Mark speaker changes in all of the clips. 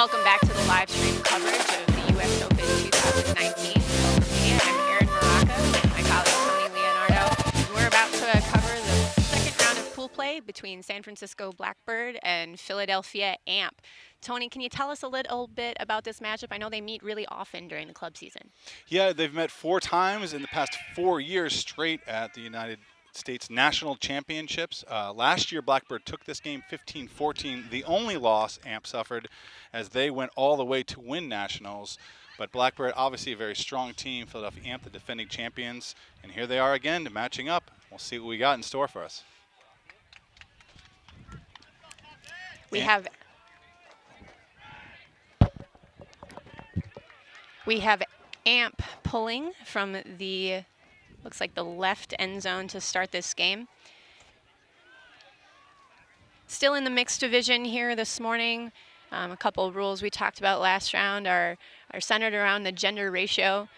Speaker 1: Welcome back to the live stream coverage of the U.S. Open 2019. Over me, I'm Erin Maraca with my colleague Tony Leonardo. And we're about to cover the second round of pool play between San Francisco Blackbird and Philadelphia Amp. Tony, can you tell us a little bit about this matchup? I know they meet really often during the club season.
Speaker 2: Yeah, they've met 4 times in the past 4 years straight at the United States National Championships. Last year, Blackbird took this game 15-14. The only loss Amp suffered as they went all the way to win nationals. But Blackbird, obviously a very strong team. Philadelphia Amp, the defending champions. And here they are again, matching up. We'll see what we got in store for us.
Speaker 1: We have Amp pulling from the, looks like the left end zone to start this game. Still in the mixed division here this morning. A couple of rules we talked about last round are centered around the gender ratio.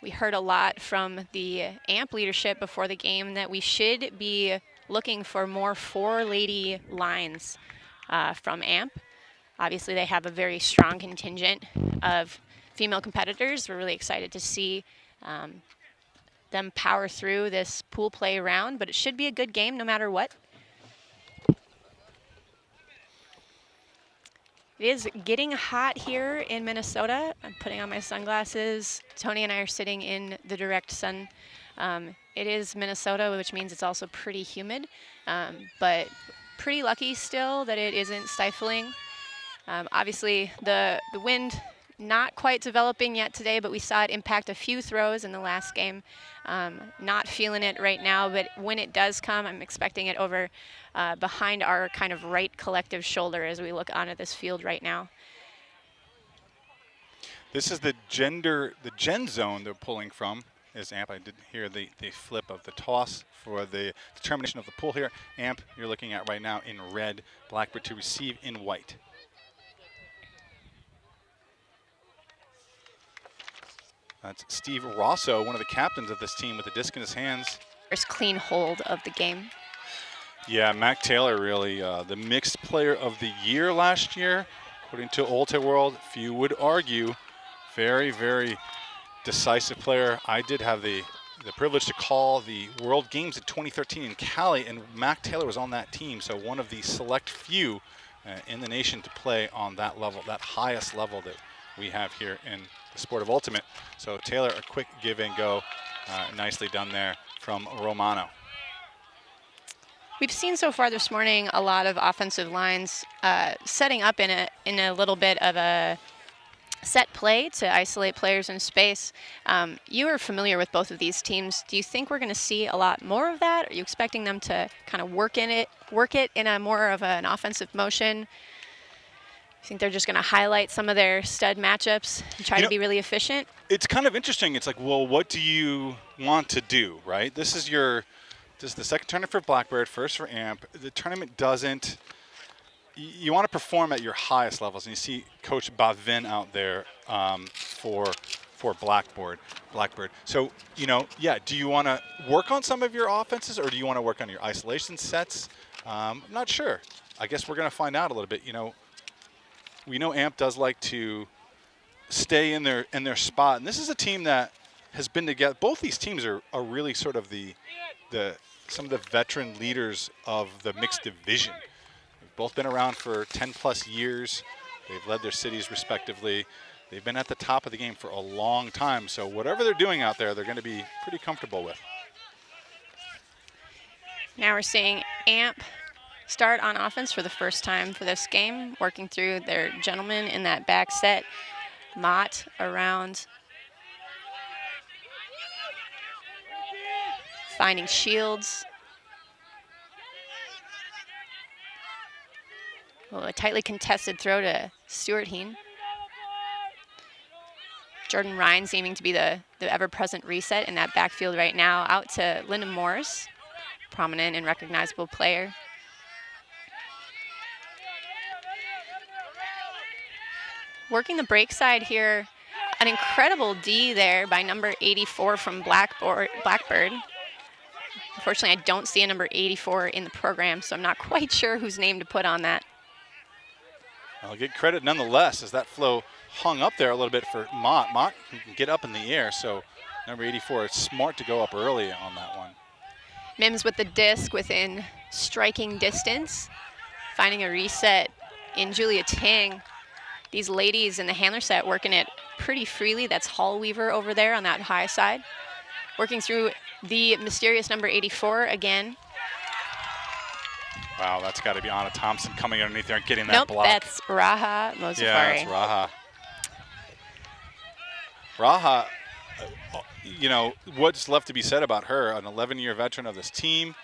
Speaker 1: We heard a lot from the Amp leadership before the game that we should be looking for more 4-lady lines from Amp. Obviously, they have a very strong contingent of female competitors. We're really excited to see them power through this pool play round, but it should be a good game no matter what. It is getting hot here in Minnesota. I'm putting on my sunglasses. Tony and I are sitting in the direct sun. It is Minnesota, which means it's also pretty humid, but pretty lucky still that it isn't stifling. Obviously, the wind not quite developing yet today, but we saw it impact a few throws in the last game. Not feeling it right now, but when it does come, I'm expecting it over behind our kind of right collective shoulder as we look onto this field right now.
Speaker 2: This is the gen zone they're pulling from. Is Amp. I did hear the flip of the toss for the determination of the pull here. Amp, you're looking at right now in red, Blackbird to receive in white. That's Steve Rosso, one of the captains of this team, with the disc in his hands.
Speaker 1: First clean hold of the game.
Speaker 2: Yeah, Mac Taylor really the mixed player of the year last year, according to Ulta World. Few would argue, very, very decisive player. I did have the privilege to call the World Games in 2013 in Cali, and Mac Taylor was on that team, so one of the select few in the nation to play on that level, that highest level that we have here in the sport of ultimate. So Taylor, a quick give and go, nicely done there from Romano.
Speaker 1: We've seen so far this morning a lot of offensive lines setting up in a little bit of a set play to isolate players in space. You are familiar with both of these teams. Do you think we're going to see a lot more of that? Are you expecting them to kind of work it in a more of an offensive motion? I think they're just going to highlight some of their stud matchups and try to be really efficient.
Speaker 2: It's kind of interesting. It's like, well, what do you want to do, right? This is the second tournament for Blackbird, first for Amp. The tournament doesn't. You want to perform at your highest levels, and you see Coach Bavin out there for Blackbird. So, yeah, do you want to work on some of your offenses, or do you want to work on your isolation sets? I'm not sure. I guess we're going to find out a little bit. We know Amp does like to stay in their spot, and this is a team that has been together. Both these teams are really sort of some of the veteran leaders of the mixed division. They've both been around for 10+ years. They've led their cities respectively. They've been at the top of the game for a long time, so whatever they're doing out there, they're going to be pretty comfortable with.
Speaker 1: Now we're seeing Amp start on offense for the first time for this game, working through their gentlemen in that back set. Mott around, finding Shields. A tightly contested throw to Stuart Heen. Jordan Ryan seeming to be the ever-present reset in that backfield right now. Out to Lyndon Morris, prominent and recognizable player. Working the break side here, an incredible D there by number 84 from Blackbird. Unfortunately, I don't see a number 84 in the program, so I'm not quite sure whose name to put on that.
Speaker 2: I'll get credit nonetheless as that flow hung up there a little bit for Mott. Mott can get up in the air, so number 84, it's smart to go up early on that one.
Speaker 1: Mims with the disc within striking distance, finding a reset in Julia Tang. These ladies in the handler set working it pretty freely. That's Hallweaver over there on that high side. Working through the mysterious number 84 again.
Speaker 2: Wow, that's got to be Anna Thompson coming underneath there and getting that
Speaker 1: Nope,
Speaker 2: block.
Speaker 1: that's Raha Mozafari.
Speaker 2: Yeah, that's Raha. Raha, you know, what's left to be said about her, an 11-year veteran of this team,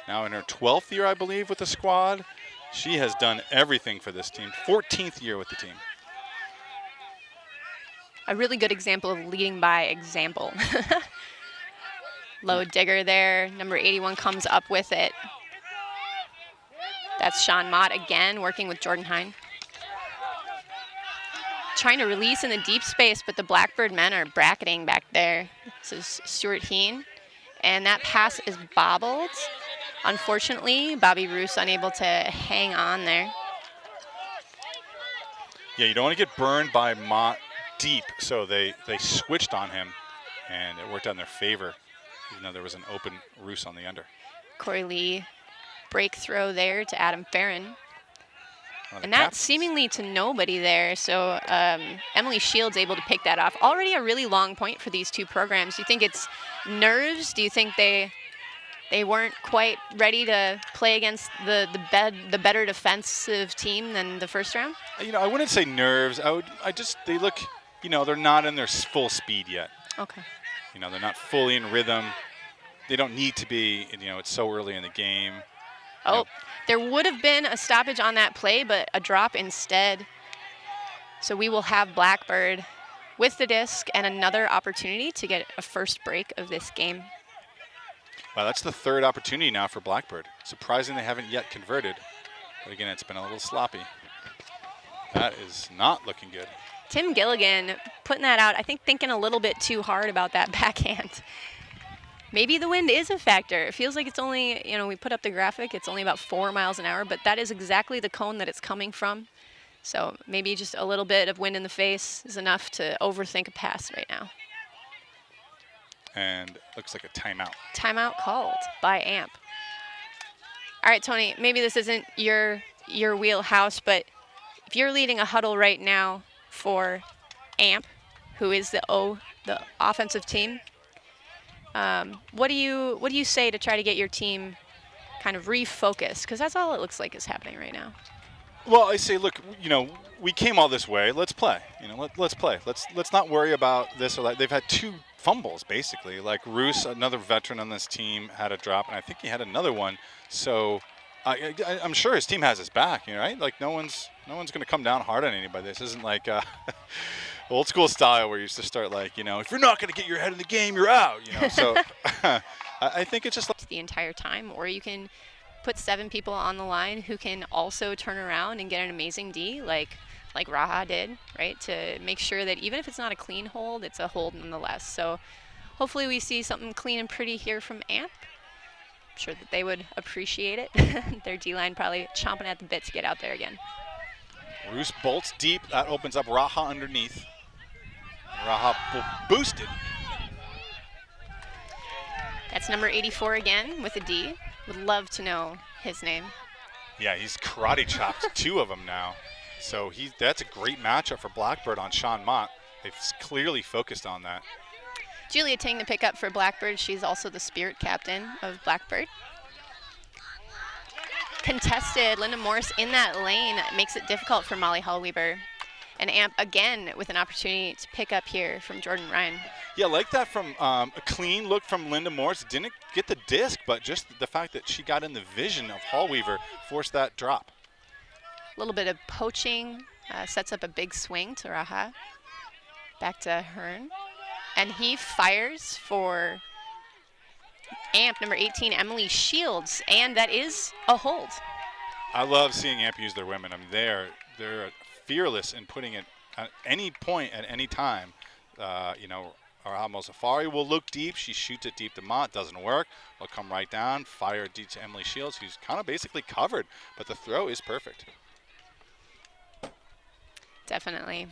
Speaker 2: now in her 12th year, I believe, with the squad. She has done everything for this team, 14th year with the team.
Speaker 1: A really good example of leading by example. Low digger there, number 81 comes up with it. That's Sean Mott again, working with Jordan Hine. Trying to release in the deep space, but the Blackbird men are bracketing back there. This is Stuart Heen. And that pass is bobbled. Unfortunately, Bobby Roos unable to hang on there.
Speaker 2: Yeah, you don't want to get burned by Mott deep, so they switched on him, and it worked out in their favor, even though there was an open Roos on the under.
Speaker 1: Corey Lee break throw there to Adam Farron. And that seemingly to nobody there, so Emily Shields able to pick that off. Already a really long point for these two programs. Do you think it's nerves? Do you think they weren't quite ready to play against the better defensive team than the first round?
Speaker 2: You know, I wouldn't say nerves. They look, you know, they're not in their full speed yet.
Speaker 1: Okay.
Speaker 2: You know, they're not fully in rhythm. They don't need to be, you know, it's so early in the game.
Speaker 1: Oh, there would have been a stoppage on that play, but a drop instead. So we will have Blackbird with the disc and another opportunity to get a first break of this game.
Speaker 2: Well, that's the third opportunity now for Blackbird. Surprising they haven't yet converted. But again, it's been a little sloppy. That is not looking good.
Speaker 1: Tim Gilligan putting that out, I think thinking a little bit too hard about that backhand. Maybe the wind is a factor. It feels like it's only, you know, we put up the graphic, it's only about 4 miles an hour, but that is exactly the cone that it's coming from. So maybe just a little bit of wind in the face is enough to overthink a pass right now.
Speaker 2: And looks like a timeout.
Speaker 1: Timeout called by AMP. All right, Tony, maybe this isn't your wheelhouse, but if you're leading a huddle right now for AMP, who is the offensive team, what do you say to try to get your team kind of refocused? Because that's all it looks like is happening right now.
Speaker 2: Well, I say, look, you know, we came all this way. Let's play. You know, let's play. Let's not worry about this or that. They've had 2 fumbles basically. Like Roos, another veteran on this team, had a drop, and I think he had another one. So I'm sure his team has his back. You know, right? Like no one's going to come down hard on anybody. This isn't like old school style where you used to start like, you know, if you're not going to get your head in the game, you're out. You know, so I think it's just like
Speaker 1: the entire time, or you can put 7 people on the line who can also turn around and get an amazing D, like Raha did, right? To make sure that even if it's not a clean hold, it's a hold nonetheless. So hopefully we see something clean and pretty here from AMP. I'm sure that they would appreciate it. Their D-line probably chomping at the bit to get out there again.
Speaker 2: Roos bolts deep. That opens up Raha underneath. Raha boosted.
Speaker 1: That's number 84 again with a D. Would love to know his name.
Speaker 2: Yeah, he's karate chopped 2 of them now. So that's a great matchup for Blackbird on Sean Mott. They've clearly focused on that.
Speaker 1: Julia Ting to pick up for Blackbird. She's also the spirit captain of Blackbird. Contested, Linda Morse in that lane makes it difficult for Molly Hallweaver. And AMP again with an opportunity to pick up here from Jordan Ryan.
Speaker 2: Yeah, like that from a clean look from Linda Morse. Didn't get the disc, but just the fact that she got in the vision of Hallweaver forced that drop.
Speaker 1: A little bit of poaching, sets up a big swing to Raha. Back to Hearn. And he fires for AMP number 18, Emily Shields, and that is a hold.
Speaker 2: I love seeing AMP use their women. I mean, they're fearless in putting it at any point at any time. You know, Raha Mozafari will look deep. She shoots it deep to Mott. Doesn't work. They'll come right down, fire deep to Emily Shields, who's kind of basically covered, but the throw is perfect.
Speaker 1: Definitely.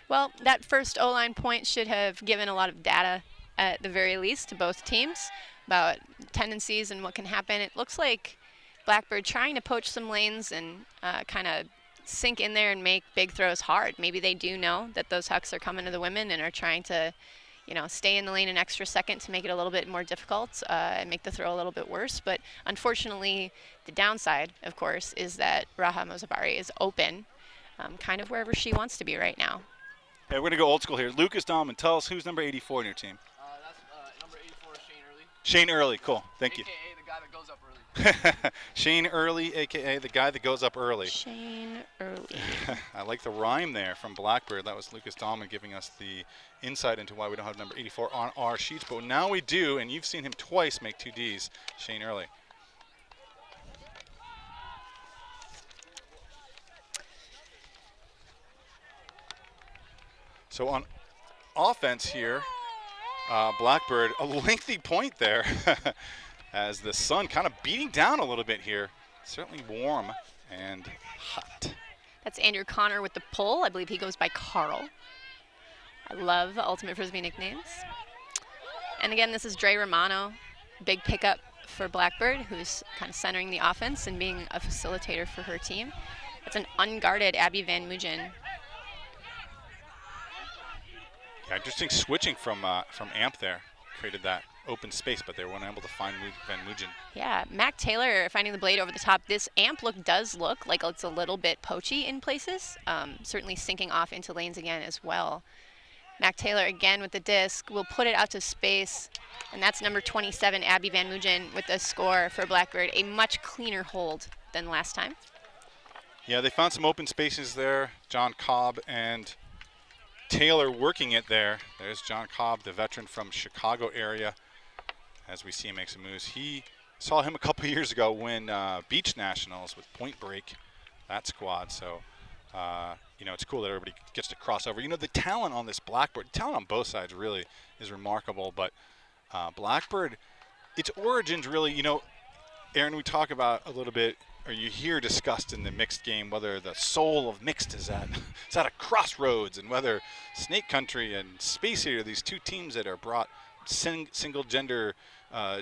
Speaker 1: Well, that first O-line point should have given a lot of data at the very least to both teams about tendencies and what can happen. It looks like Blackbird trying to poach some lanes and kind of sink in there and make big throws hard. Maybe they do know that those hucks are coming to the women and are trying to, stay in the lane an extra second to make it a little bit more difficult and make the throw a little bit worse. But unfortunately, the downside, of course, is that Raha Mozabari is open kind of wherever she wants to be right now.
Speaker 2: Okay, we're going to go old school here. Lucas Dahlman, tell us who's number 84 in your team.
Speaker 3: That's number 84 is Shane Early.
Speaker 2: Shane Early, cool. Thank you.
Speaker 3: AKA the guy that goes up early.
Speaker 2: Shane Early, a.k.a. the guy that goes up early.
Speaker 1: Shane Early.
Speaker 2: I like the rhyme there from Blackbird. That was Lucas Dahlman giving us the insight into why we don't have number 84 on our sheets. But now we do, and you've seen him twice make 2 Ds. Shane Early. So on offense here, Blackbird, a lengthy point there as the sun kind of beating down a little bit here. Certainly warm and hot.
Speaker 1: That's Andrew Connor with the pull. I believe he goes by Carl. I love Ultimate Frisbee nicknames. And again, this is Dre Romano, big pickup for Blackbird, who's kind of centering the offense and being a facilitator for her team. That's an unguarded Abby Van Mugen.
Speaker 2: Yeah, interesting switching from Amp there. Created that open space, but they weren't able to find Van Mugen.
Speaker 1: Yeah, Mac Taylor finding the blade over the top. This Amp look does look like it's a little bit poachy in places. Certainly sinking off into lanes again as well. Mac Taylor again with the disc. Will put it out to space. And that's number 27, Abby Van Mugen with the score for Blackbird. A much cleaner hold than last time.
Speaker 2: Yeah, they found some open spaces there. John Cobb and Taylor working it there. There's John Cobb, the veteran from Chicago area. As we see him make some moves. He saw him a couple years ago win Beach Nationals with Point Break, that squad. So, it's cool that everybody gets to cross over. The talent on this Blackbird, talent on both sides really is remarkable. But Blackbird, its origins really, Aaron, we talk about a little bit, or you hear discussed in the mixed game whether the soul of mixed is at a crossroads, and whether Snake Country and Space Eater, these two teams that are brought single gender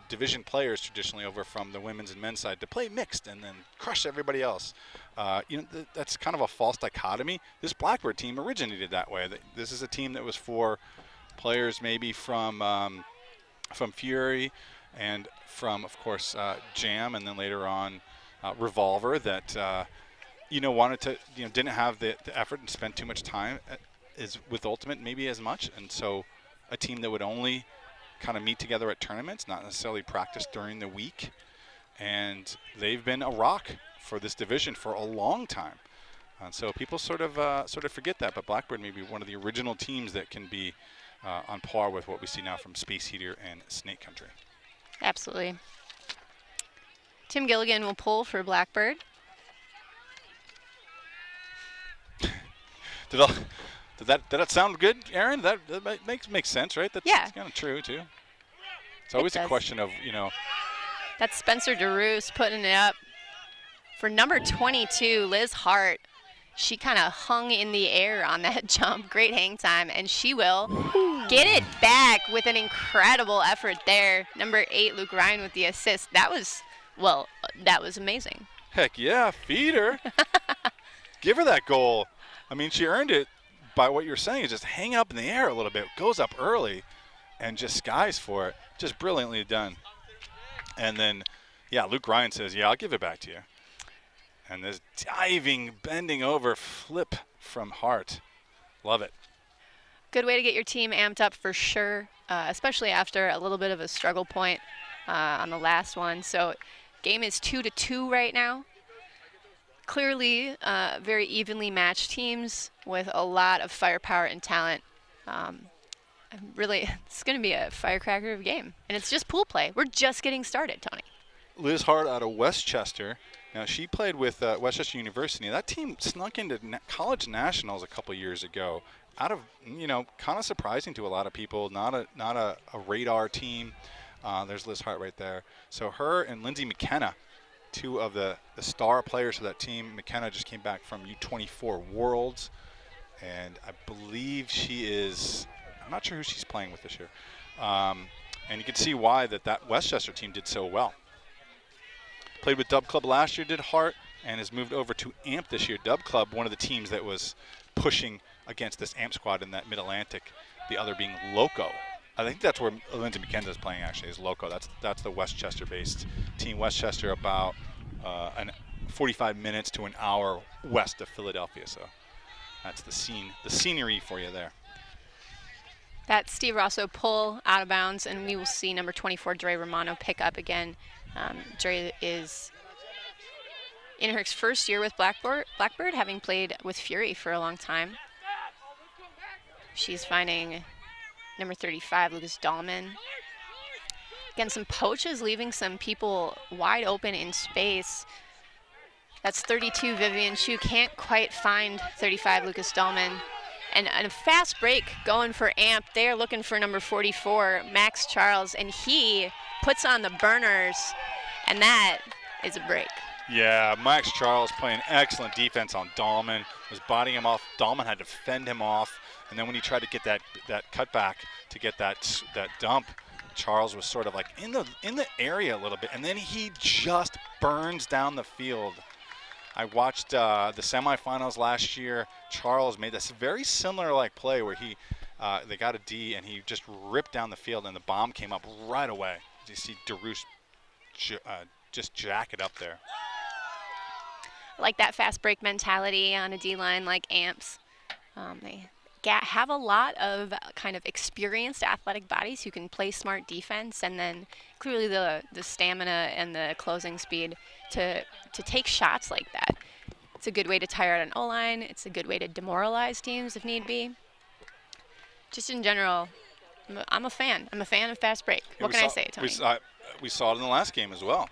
Speaker 2: division players traditionally over from the women's and men's side to play mixed and then crush everybody else. That's kind of a false dichotomy. This Blackbird team originated that way. This is a team that was for players maybe from Fury and from, of course, Jam, and then later on Revolver that wanted to didn't have the effort and spent too much time with Ultimate maybe as much, and so a team that would only kind of meet together at tournaments, not necessarily practice during the week. And they've been a rock for this division for a long time. And so people sort of forget that, but Blackbird may be one of the original teams that can be on par with what we see now from Space Heater and Snake Country.
Speaker 1: Absolutely. Tim Gilligan will pull for Blackbird.
Speaker 2: Did that sound good, Aaron? That makes sense, right? That's
Speaker 1: yeah.
Speaker 2: Kind of true, too. It's always a question of,
Speaker 1: That's Spencer DeRoos putting it up. For number 22, Liz Hart, she kind of hung in the air on that jump. Great hang time, and she will get it back with an incredible effort there. Number 8, Luke Ryan with the assist. That was amazing.
Speaker 2: Heck yeah, feed her. Give her that goal. I mean, she earned it by what you're saying is just hang up in the air a little bit, goes up early, and just skies for it. Just brilliantly done. And then, yeah, Luke Ryan says, yeah, I'll give it back to you. And this diving, bending over flip from Hart. Love it.
Speaker 1: Good way to get your team amped up for sure, especially after a little bit of a struggle point on the last one. So game is 2-2 right now. Clearly, very evenly matched teams with a lot of firepower and talent. Really, it's going to be a firecracker of a game. And it's just pool play. We're just getting started, Tony.
Speaker 2: Liz Hart out of Westchester. Now, she played with Westchester University. That team snuck into college nationals a couple years ago. Out of, kind of surprising to a lot of people. Not a radar team. There's Liz Hart right there. So her and Lindsay McKenna, two of the star players for that team. McKenna just came back from U24 Worlds. And I believe she is, I'm not sure who she's playing with this year. And you can see why that Westchester team did so well. Played with Dub Club last year, did Hart, and has moved over to AMP this year. Dub Club, one of the teams that was pushing against this AMP squad in that Mid-Atlantic, the other being Loco. I think that's where Lindsay McKenzie is playing, actually, is Loco. That's the Westchester-based team. Westchester about 45 minutes to an hour west of Philadelphia. So that's the scenery for you there.
Speaker 1: That's Steve Rosso pull out of bounds, and we will see number 24, Dre Romano, pick up again. Dre is in her first year with Blackbird, having played with Fury for a long time. She's finding number 35, Lucas Dahlman. Again, some poaches leaving some people wide open in space. That's 32, Vivian Chu can't quite find 35, Lucas Dahlman. And a fast break going for AMP. They're looking for number 44, Max Charles, and he puts on the burners, and that is a break.
Speaker 2: Yeah, Max Charles playing excellent defense on Dahlman, was bodying him off. Dahlman had to fend him off, and then when he tried to get that cutback to get that dump, Charles was sort of like in the area a little bit, and then he just burns down the field. I watched the semifinals last year. Charles made this very similar like play where they got a D and he just ripped down the field and the bomb came up right away. You see DeRoos just jack it up there.
Speaker 1: Like that fast break mentality on a D-line like AMP's. They have a lot of kind of experienced athletic bodies who can play smart defense, and then clearly the stamina and the closing speed to take shots like that. It's a good way to tire out an O-line. It's a good way to demoralize teams if need be. Just in general, I'm a fan. I'm a fan of fast break. What can I say, Tony?
Speaker 2: We saw it in the last game as well.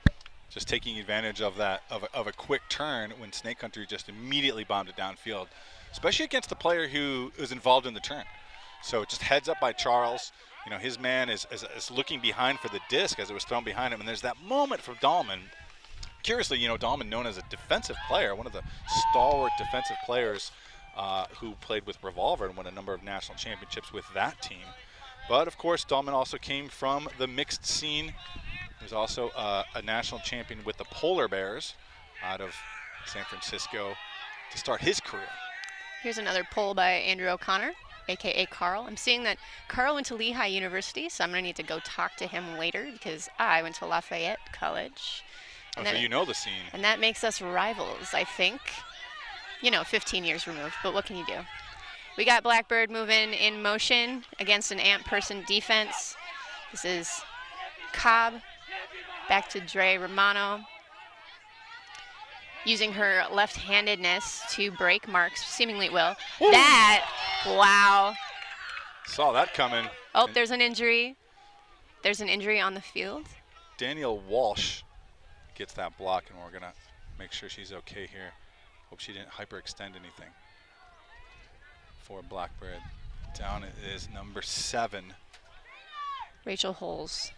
Speaker 2: Just taking advantage of that of a quick turn when Snake Country just immediately bombed it downfield, especially against the player who is involved in the turn. So just heads up by Charles. You know, his man is looking behind for the disc as it was thrown behind him, and there's that moment from Dahlman. Curiously, you know, Dahlman known as a defensive player, one of the stalwart defensive players who played with Revolver and won a number of national championships with that team. But of course, Dahlman also came from the mixed scene. He was also a national champion with the Polar Bears out of San Francisco to start his career.
Speaker 1: Here's another poll by Andrew O'Connor, a.k.a. Carl. I'm seeing that Carl went to Lehigh University, so I'm going to need to go talk to him later because I went to Lafayette College.
Speaker 2: And so you know the scene.
Speaker 1: And that makes us rivals, I think. You know, 15 years removed, but what can you do? We got Blackbird moving in motion against an AMP person defense. This is Cobb, back to Dre Romano. Using her left-handedness to break marks, seemingly it will. Ooh. Wow.
Speaker 2: Saw that coming.
Speaker 1: Oh, there's an injury. There's an injury on the field.
Speaker 2: Danielle Walsh gets that block, and we're going to make sure she's okay here. Hope she didn't hyperextend anything. For Blackbird, down it is number 7.
Speaker 1: Rachel Holes.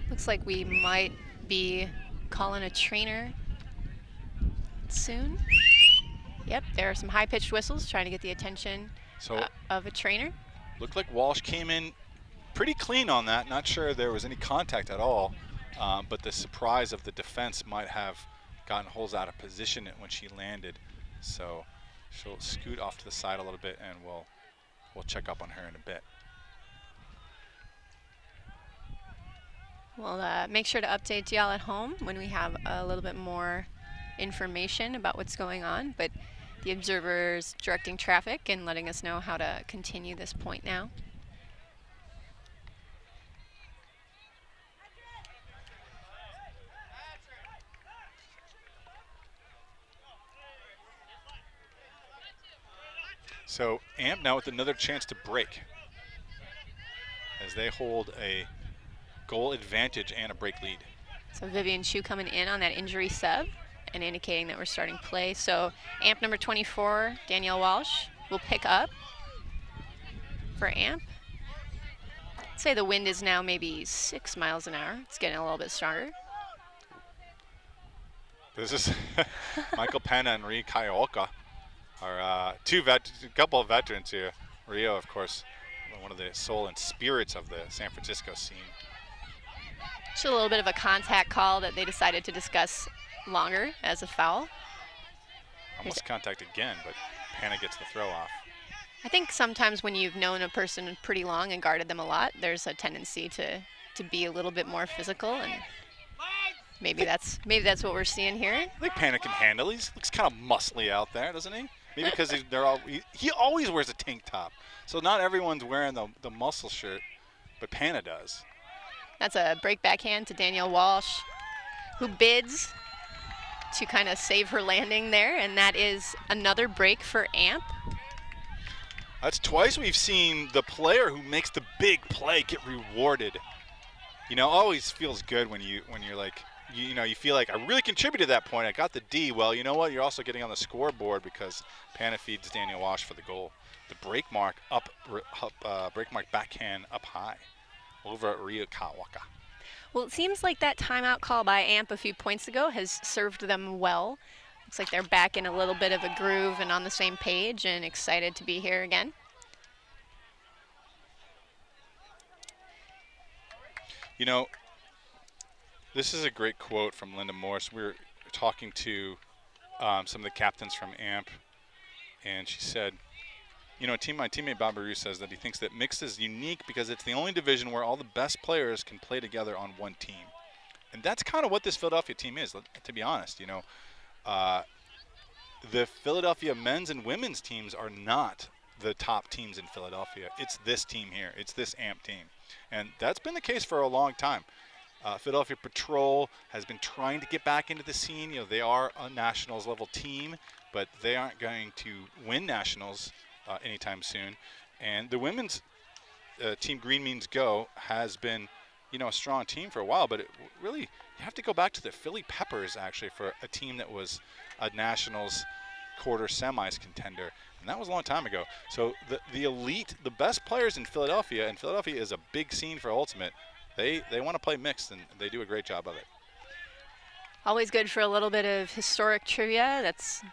Speaker 1: Looks like we might be calling a trainer soon. Yep, there are some high-pitched whistles trying to get the attention of a trainer.
Speaker 2: Looked like Walsh came in pretty clean on that. Not sure there was any contact at all, but the surprise of the defense might have gotten Holes out of position when she landed. So she'll scoot off to the side a little bit, and we'll check up on her in a bit.
Speaker 1: We'll make sure to update y'all at home when we have a little bit more information about what's going on, but the observer's directing traffic and letting us know how to continue this point now.
Speaker 2: So AMP now with another chance to break as they hold a goal advantage and a break lead.
Speaker 1: So Vivian Chu coming in on that injury sub and indicating that we're starting play. So AMP number 24, Danielle Walsh, will pick up for AMP. I'd say the wind is now maybe 6 miles an hour. It's getting a little bit stronger.
Speaker 2: This is Michael Penna and Ree Kaioka Our a couple of veterans here. Rio, of course, one of the soul and spirits of the San Francisco scene.
Speaker 1: Just a little bit of a contact call that they decided to discuss longer as a foul.
Speaker 2: Almost contact again, but Panna gets the throw off.
Speaker 1: I think sometimes when you've known a person pretty long and guarded them a lot, there's a tendency to be a little bit more physical, and maybe that's what we're seeing here.
Speaker 2: I think Panna can handle. He looks kind of muscly out there, doesn't he? Maybe because he always wears a tank top, so not everyone's wearing the muscle shirt, but Panna does.
Speaker 1: That's a break backhand to Danielle Walsh, who bids to kind of save her landing there, and that is another break for Amp.
Speaker 2: That's twice we've seen the player who makes the big play get rewarded. Always feels good when you're like, you feel like I really contributed to that point. I got the D. Well, you know what? You're also getting on the scoreboard because Panna feeds Daniel Walsh for the goal. The break mark break mark backhand up high over at Rio Kawaka.
Speaker 1: Well, it seems like that timeout call by Amp a few points ago has served them well. Looks like they're back in a little bit of a groove and on the same page and excited to be here again.
Speaker 2: This is a great quote from Linda Morse. We were talking to some of the captains from AMP, and she said, my teammate Bob Baru says that he thinks that mixed is unique because it's the only division where all the best players can play together on one team. And that's kind of what this Philadelphia team is, to be honest. The Philadelphia men's and women's teams are not the top teams in Philadelphia. It's this team here. It's this AMP team. And that's been the case for a long time. Philadelphia Patrol has been trying to get back into the scene. They are a nationals level team, but they aren't going to win nationals anytime soon. And the women's team Green Means Go has been, a strong team for a while, but really you have to go back to the Philly Peppers actually for a team that was a nationals quarter semis contender, and that was a long time ago. So the elite, the best players in Philadelphia, and Philadelphia is a big scene for Ultimate. They want to play mixed, and they do a great job of it.
Speaker 1: Always good for a little bit of historic trivia. That's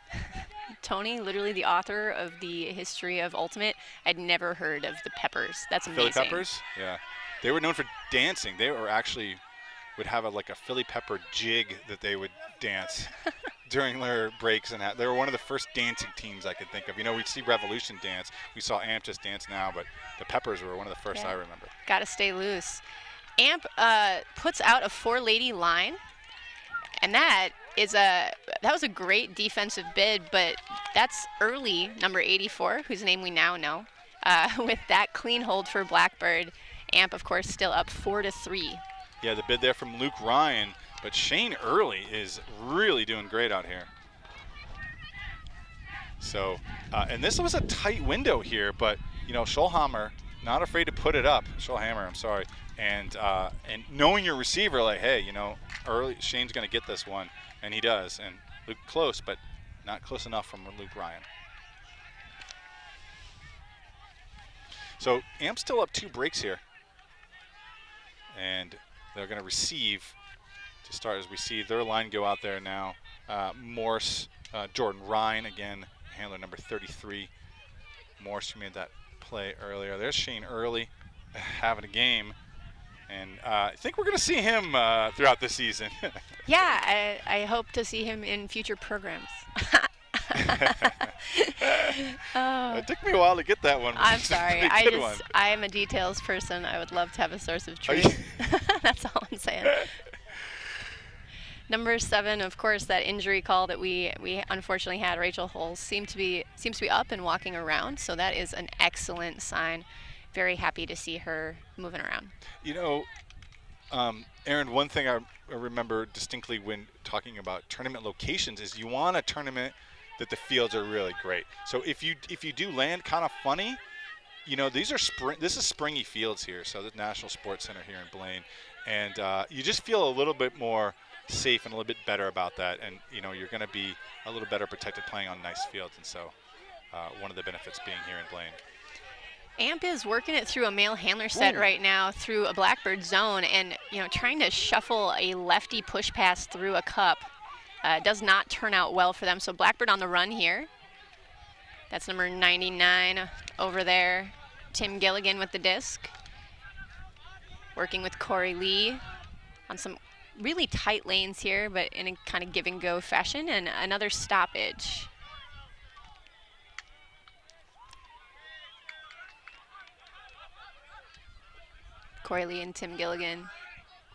Speaker 1: Tony, literally the author of the history of Ultimate. I'd never heard of the Peppers. That's amazing.
Speaker 2: Philly Peppers? Yeah. They were known for dancing. They were actually would have a Philly Pepper jig that they would dance during their breaks, and they were one of the first dancing teams I could think of. We'd see Revolution dance. We saw AMP just dance now, but the Peppers were one of the first I remember.
Speaker 1: Got to stay loose. AMP puts out a four-lady line, and that was a great defensive bid, but that's early number 84, whose name we now know, with that clean hold for Blackbird. AMP, of course, still up 4-3.
Speaker 2: Yeah, the bid there from Luke Ryan, but Shane Early is really doing great out here. So, and this was a tight window here, but Schulhammer not afraid to put it up. Schulhammer, I'm sorry, and knowing your receiver, like, hey, Early Shane's going to get this one, and he does. And Luke close, but not close enough from Luke Ryan. So AMP's still up 2 breaks here. And they're going to receive to start as we see their line go out there now. Morse, Jordan Ryan, again, handler number 33. Morse, who made that play earlier. There's Shane Early having a game. And I think we're going to see him throughout the season.
Speaker 1: Yeah, I hope to see him in future programs.
Speaker 2: It took me a while to get that one.
Speaker 1: I'm sorry. I am a details person. I would love to have a source of truth. That's all I'm saying. Number 7, of course, that injury call that we unfortunately had, Rachel Holes, seems to be up and walking around. So that is an excellent sign. Very happy to see her moving around.
Speaker 2: Aaron, one thing I remember distinctly when talking about tournament locations is you want a tournament that the fields are really great. So if you do land kind of funny, this is springy fields here. So the National Sports Center here in Blaine, and you just feel a little bit more safe and a little bit better about that. And you're going to be a little better protected playing on nice fields. And so one of the benefits being here in Blaine.
Speaker 1: AMP is working it through a male handler set right now through a Blackbird zone, and trying to shuffle a lefty push pass through a cup does not turn out well for them. So Blackbird on the run here. That's number 99 over there. Tim Gilligan with the disc. Working with Corey Lee on some really tight lanes here, but in a kind of give and go fashion, and another stoppage. Corey Lee and Tim Gilligan.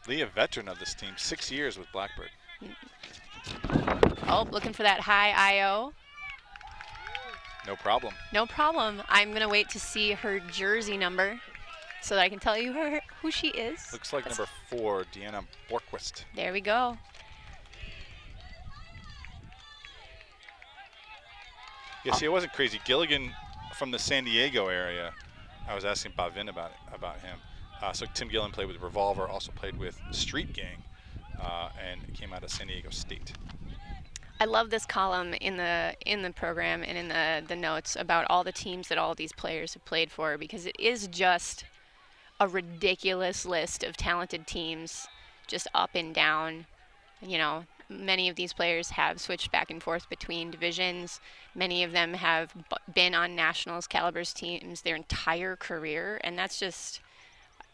Speaker 2: Lee, a veteran of this team, 6 years with Blackbird.
Speaker 1: Oh, looking for that high IO.
Speaker 2: No problem.
Speaker 1: No problem. I'm going to wait to see her jersey number so that I can tell you who she is.
Speaker 2: Looks like number 4, Deanna Borquist.
Speaker 1: There we go.
Speaker 2: Yeah, see, it wasn't crazy. Gilligan from the San Diego area. I was asking Bavin about him. So Tim Gilligan played with Revolver, also played with Street Gang, and came out of San Diego State.
Speaker 1: I love this column in the program and in the notes about all the teams that all these players have played for, because it is just a ridiculous list of talented teams, just up and down. You know, many of these players have switched back and forth between divisions. Many of them have been on nationals calibers teams their entire career, and that's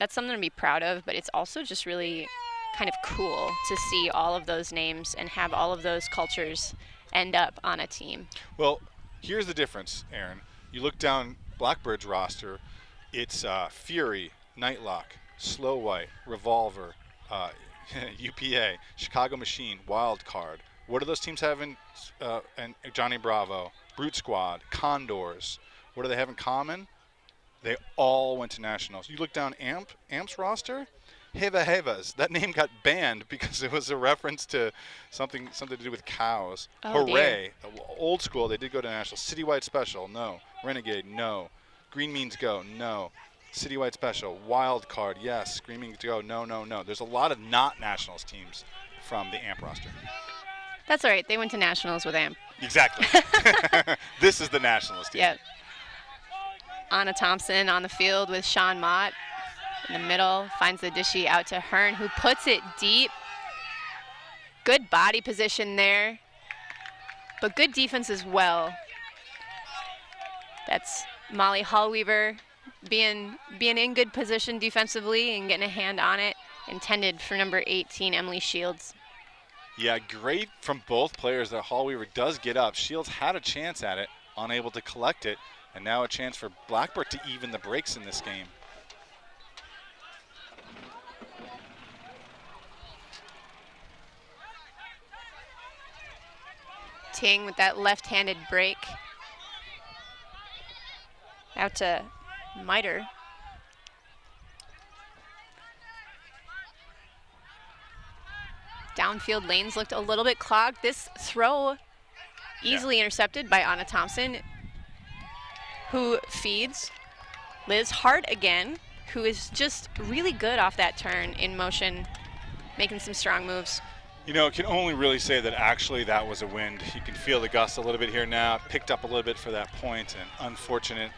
Speaker 1: something to be proud of, but it's also just really kind of cool to see all of those names and have all of those cultures end up on a team.
Speaker 2: Well, here's the difference, Aaron. You look down Blackbird's roster, it's Fury, Nightlock, Slow White, Revolver, UPA, Chicago Machine, Wild Card. What do those teams have in and Johnny Bravo, Brute Squad, Condors? What do they have in common? They all went to nationals. You look down Amp's roster, Heva Hevas. That name got banned because it was a reference to something to do with cows.
Speaker 1: Oh,
Speaker 2: Hooray. Old school, they did go to nationals. Citywide Special, no. Renegade, no. Green Means Go, no. Citywide Special, Wild Card, yes. Green Means Go, no, no, no. There's a lot of not nationals teams from the Amp roster.
Speaker 1: That's all right. They went to nationals with AMP.
Speaker 2: Exactly. This is the nationals team.
Speaker 1: Yep. Anna Thompson on the field with Sean Mott in the middle, finds the dishy out to Hearn, who puts it deep. Good body position there, but good defense as well. That's Molly Hallweaver being in good position defensively and getting a hand on it, intended for number 18, Emily Shields.
Speaker 2: Yeah, great from both players that Hallweaver does get up. Shields had a chance at it, unable to collect it, and now a chance for Blackbird to even the breaks in this game.
Speaker 1: Ting with that left-handed break. Out to Miter. Downfield lanes looked a little bit clogged. This throw easily intercepted by Anna Thompson, who feeds Liz Hart again, who is just really good off that turn in motion, making some strong moves.
Speaker 2: You know, can only really say that actually that was a wind. You can feel the gust a little bit here now. It picked up a little bit for that point, and unfortunate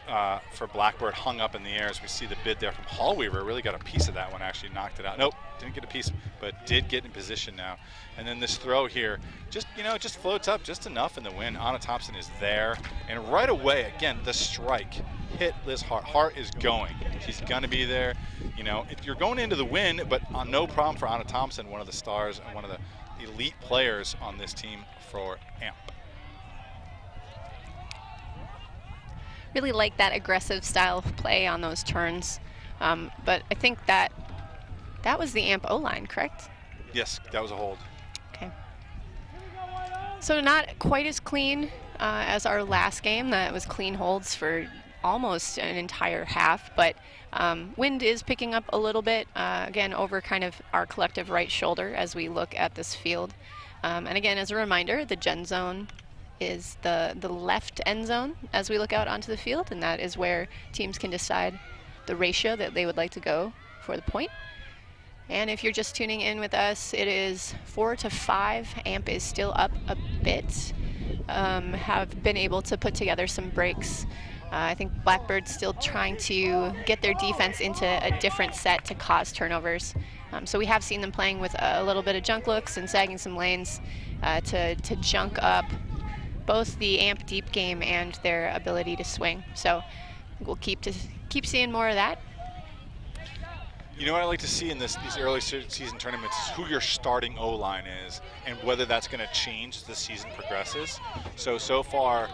Speaker 2: for Blackbird, hung up in the air as we see the bid there from Hallweaver. Really got a piece of that one, actually knocked it out. Nope, didn't get a piece, but did get in position now. And then this throw here, just, you know, it just floats up just enough in the wind. Anna Thompson is there, and right away, again, the strike hit Liz Hart. Hart is going. She's going to be there. You know, if you're going into the wind, but no problem for Anna Thompson, one of the stars and one of the elite players on this team for AMP.
Speaker 1: Really like that aggressive style of play on those turns, but I think that was the AMP O-line, correct?
Speaker 2: Yes, that was a hold.
Speaker 1: Okay. So not quite as clean as our last game. That was clean holds for almost an entire half, but wind is picking up a little bit, again, over kind of our collective right shoulder as we look at this field. And again, as a reminder, the gen zone is the left end zone as we look out onto the field, and that is where teams can decide the ratio that they would like to go for the point. And if you're just tuning in with us, it is 4-5. AMP is still up a bit, have been able to put together some breaks. I think Blackbird's still trying to get their defense into a different set to cause turnovers. So we have seen them playing with a little bit of junk looks and sagging some lanes to junk up both the amp deep game and their ability to swing. So we'll keep seeing more of that.
Speaker 2: You know what I like to see in these early season tournaments is who your starting O-line is and whether that's going to change as the season progresses. So far,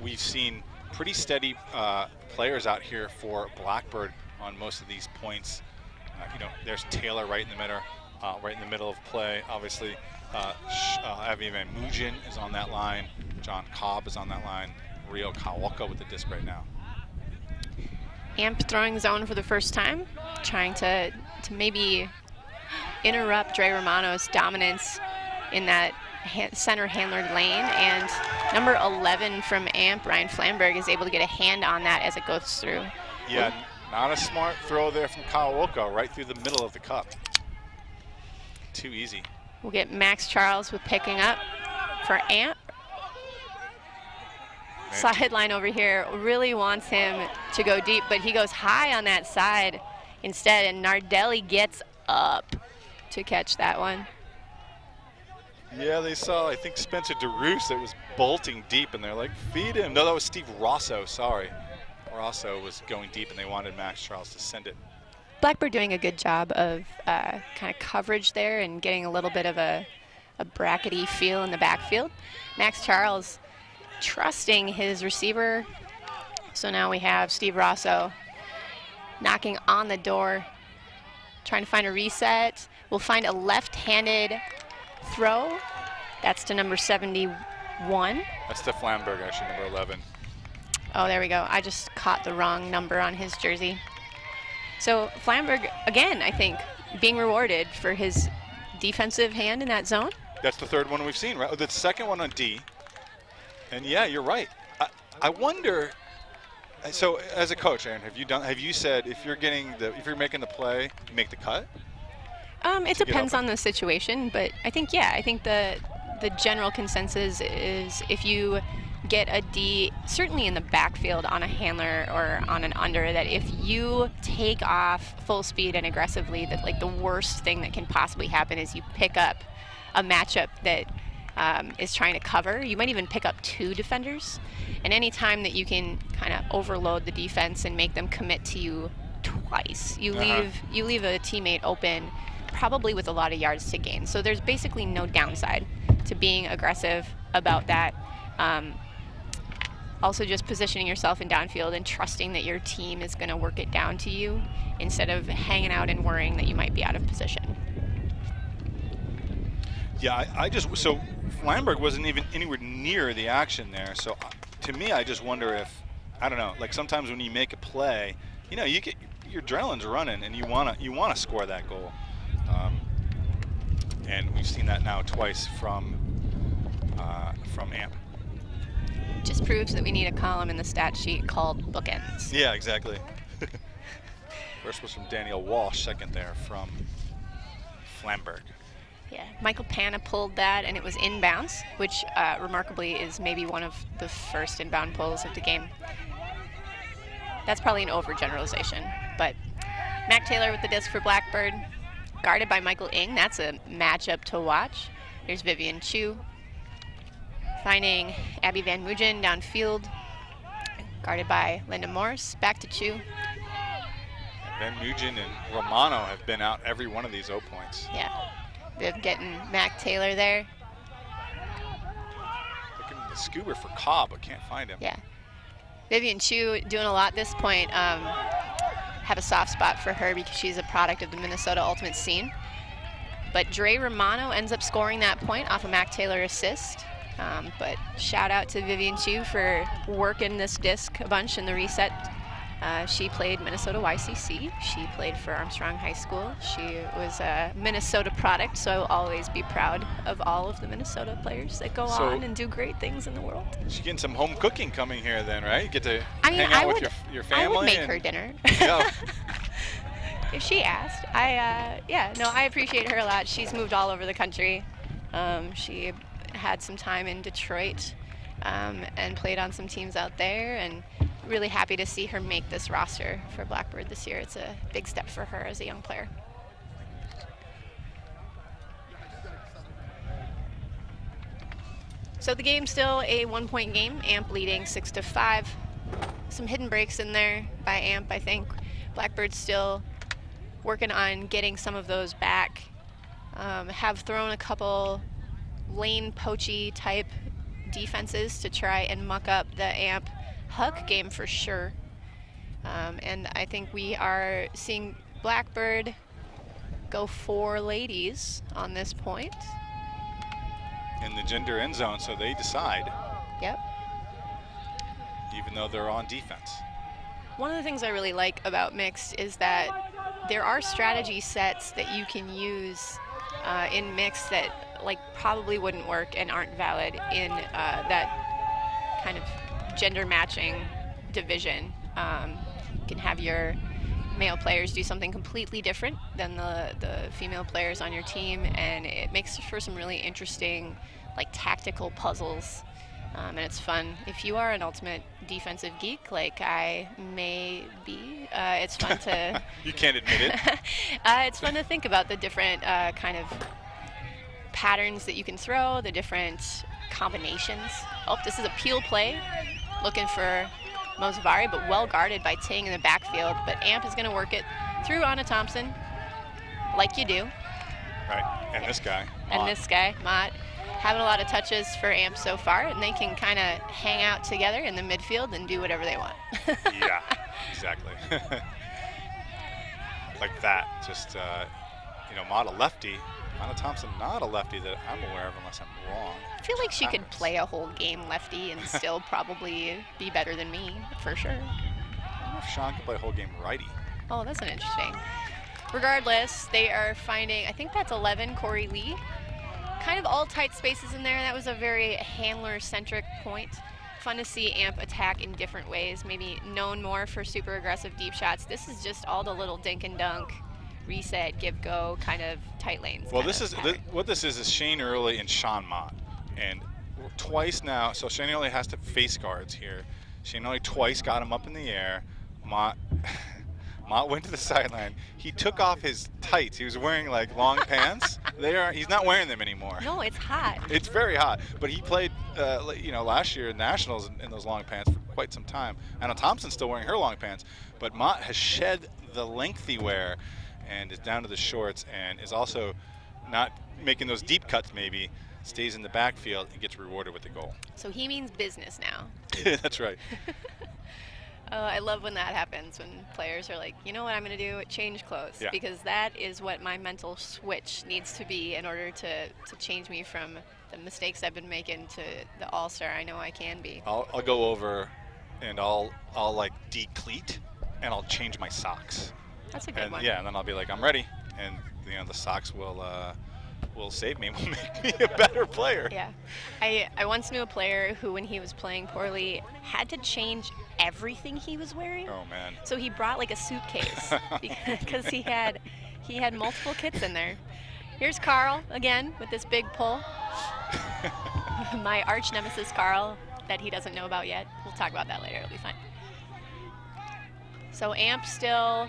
Speaker 2: we've seen pretty steady players out here for Blackbird on most of these points. There's Taylor right in the middle of play. Obviously, Avi Van Mugen is on that line. John Cobb is on that line. Rio Kawaka with the disc right now.
Speaker 1: Amp throwing zone for the first time, trying to maybe interrupt Dre Romano's dominance in that center handlered lane. And number 11 from Amp, Ryan Flamberg, is able to get a hand on that as it goes through.
Speaker 2: Yeah, not a smart throw there from Kawaka, right through the middle of the cup. Too easy.
Speaker 1: We'll get Max Charles with picking up for Amp. Sideline over here really wants him to go deep, but he goes high on that side instead, and Nardelli gets up to catch that one.
Speaker 2: Yeah, they saw, I think, Spencer DeRoos that was bolting deep, and they're like, feed him. No, that was Steve Rosso, sorry. Rosso was going deep, and they wanted Max Charles to send it.
Speaker 1: Blackbird doing a good job of kind of coverage there and getting a little bit of a brackety feel in the backfield. Max Charles trusting his receiver. So now we have Steve Rosso knocking on the door, trying to find a reset. We'll find a left-handed throw. That's to number 71.
Speaker 2: That's to Flamberg, actually, number 11.
Speaker 1: Oh, there we go. I just caught the wrong number on his jersey. So Flamberg, again, I think, being rewarded for his defensive hand in that zone.
Speaker 2: That's the third one we've seen, right? The second one on D. And yeah, you're right. I wonder. So as a coach, Aaron, have you said if you're making the play, you make the cut?
Speaker 1: It depends on the situation, but I think the general consensus is if you get a D, certainly in the backfield on a handler or on an under, that if you take off full speed and aggressively, that like the worst thing that can possibly happen is you pick up a matchup that is trying to cover. You might even pick up two defenders, and any time that you can kind of overload the defense and make them commit to you twice, you leave a teammate open, probably with a lot of yards to gain. So there's basically no downside to being aggressive about that. Also just positioning yourself in downfield and trusting that your team is going to work it down to you instead of hanging out and worrying that you might be out of position.
Speaker 2: Yeah, so Flamberg wasn't even anywhere near the action there. So to me, I just wonder if, I don't know, like sometimes when you make a play, you get your adrenaline's running and you wanna score that goal. And we've seen that now twice from Amp.
Speaker 1: Just proves that we need a column in the stat sheet called bookends.
Speaker 2: Yeah, exactly. First was from Daniel Walsh, second there from Flamberg.
Speaker 1: Yeah, Michael Panna pulled that, and it was inbounds, which remarkably is maybe one of the first inbound pulls of the game. That's probably an overgeneralization, but Mac Taylor with the disc for Blackbird, guarded by Michael Ing. That's a matchup to watch. Here's Vivian Chu finding Abby Van Mugen downfield, guarded by Linda Morris. Back to Chu.
Speaker 2: Van Mugen and Romano have been out every one of these O points.
Speaker 1: Yeah. Viv getting Mac Taylor there.
Speaker 2: Looking at the scuba for Cobb, but can't find him.
Speaker 1: Yeah. Vivian Chu doing a lot this point. Have a soft spot for her because she's a product of the Minnesota Ultimate scene. But Dre Romano ends up scoring that point off a Mac Taylor assist. But shout out to Vivian Chu for working this disc a bunch in the reset. She played Minnesota YCC. She played for Armstrong High School. She was a Minnesota product, so I will always be proud of all of the Minnesota players that go on and do great things in the world.
Speaker 2: She's getting some home cooking coming here then, right? You get to hang out with your family.
Speaker 1: I would make her dinner.
Speaker 2: Yeah.
Speaker 1: If she asked. I appreciate her a lot. She's moved all over the country. She had some time in Detroit and played on some teams out there, and really happy to see her make this roster for Blackbird this year. It's a big step for her as a young player. So the game's still a 1-point game. Amp leading 6-5. Some hidden breaks in there by Amp, I think. Blackbird's still working on getting some of those back. Have thrown a couple lane poachy type defenses to try and muck up the Amp Huck game for sure. And I think we are seeing Blackbird go for ladies on this point.
Speaker 2: In the gender end zone, so they decide.
Speaker 1: Yep.
Speaker 2: Even though they're on defense.
Speaker 1: One of the things I really like about mixed is that there are strategy sets that you can use in mixed that like probably wouldn't work and aren't valid in that kind of gender matching division. You can have your male players do something completely different than the female players on your team, and it makes for some really interesting like tactical puzzles. And it's fun. If you are an ultimate defensive geek, like I may be, it's fun to...
Speaker 2: You can't admit it.
Speaker 1: It's fun to think about the different kind of patterns that you can throw, the different combinations. Oh, this is a peel play. Looking for Mozavari, but well guarded by Ting in the backfield. But Amp is going to work it through Anna Thompson, like you do.
Speaker 2: Right, and this guy,
Speaker 1: And
Speaker 2: Mott.
Speaker 1: this guy, Mott. Having a lot of touches for Amp so far, and they can kind of hang out together in the midfield and do whatever they want.
Speaker 2: Yeah, exactly. Like that, just, Mott a lefty. Anna Thompson not a lefty that I'm aware of unless I'm wrong.
Speaker 1: I feel like she could play a whole game lefty and still probably be better than me, for sure.
Speaker 2: I don't know if Sean can play a whole game righty.
Speaker 1: Oh, that's an interesting. Regardless, they are finding, I think that's 11, Corey Lee. Kind of all tight spaces in there. That was a very handler-centric point. Fun to see Amp attack in different ways, maybe known more for super aggressive deep shots. This is just all the little dink and dunk, reset, give, go, kind of tight lanes.
Speaker 2: Well, what this is Shane Early and Sean Mott. And twice now, so Shane Early has to face guards here. Shane Early twice got him up in the air. Mott went to the sideline. He took off his tights. He was wearing like long pants. He's not wearing them anymore.
Speaker 1: No, it's hot.
Speaker 2: It's very hot. But he played, last year in Nationals in those long pants for quite some time. Anna Thompson's still wearing her long pants. But Mott has shed the lengthy wear and is down to the shorts and is also not making those deep cuts maybe. Stays in the backfield and gets rewarded with the goal.
Speaker 1: So he means business now.
Speaker 2: That's right.
Speaker 1: I love when that happens, when players are like, you know what I'm going to do? Change clothes.
Speaker 2: Yeah.
Speaker 1: Because that is what my mental switch needs to be in order to change me from the mistakes I've been making to the all-star I know I can be.
Speaker 2: I'll go over and I'll like decleat and I'll change my socks.
Speaker 1: That's a good one.
Speaker 2: Yeah, and then I'll be like, I'm ready. And the socks will save me, will make me a better player.
Speaker 1: Yeah. I once knew a player who, when he was playing poorly, had to change everything he was wearing.
Speaker 2: Oh, man.
Speaker 1: So he brought like a suitcase because he had multiple kits in there. Here's Carl again with this big pull. My arch nemesis Carl that he doesn't know about yet. We'll talk about that later. It'll be fine. So Amp still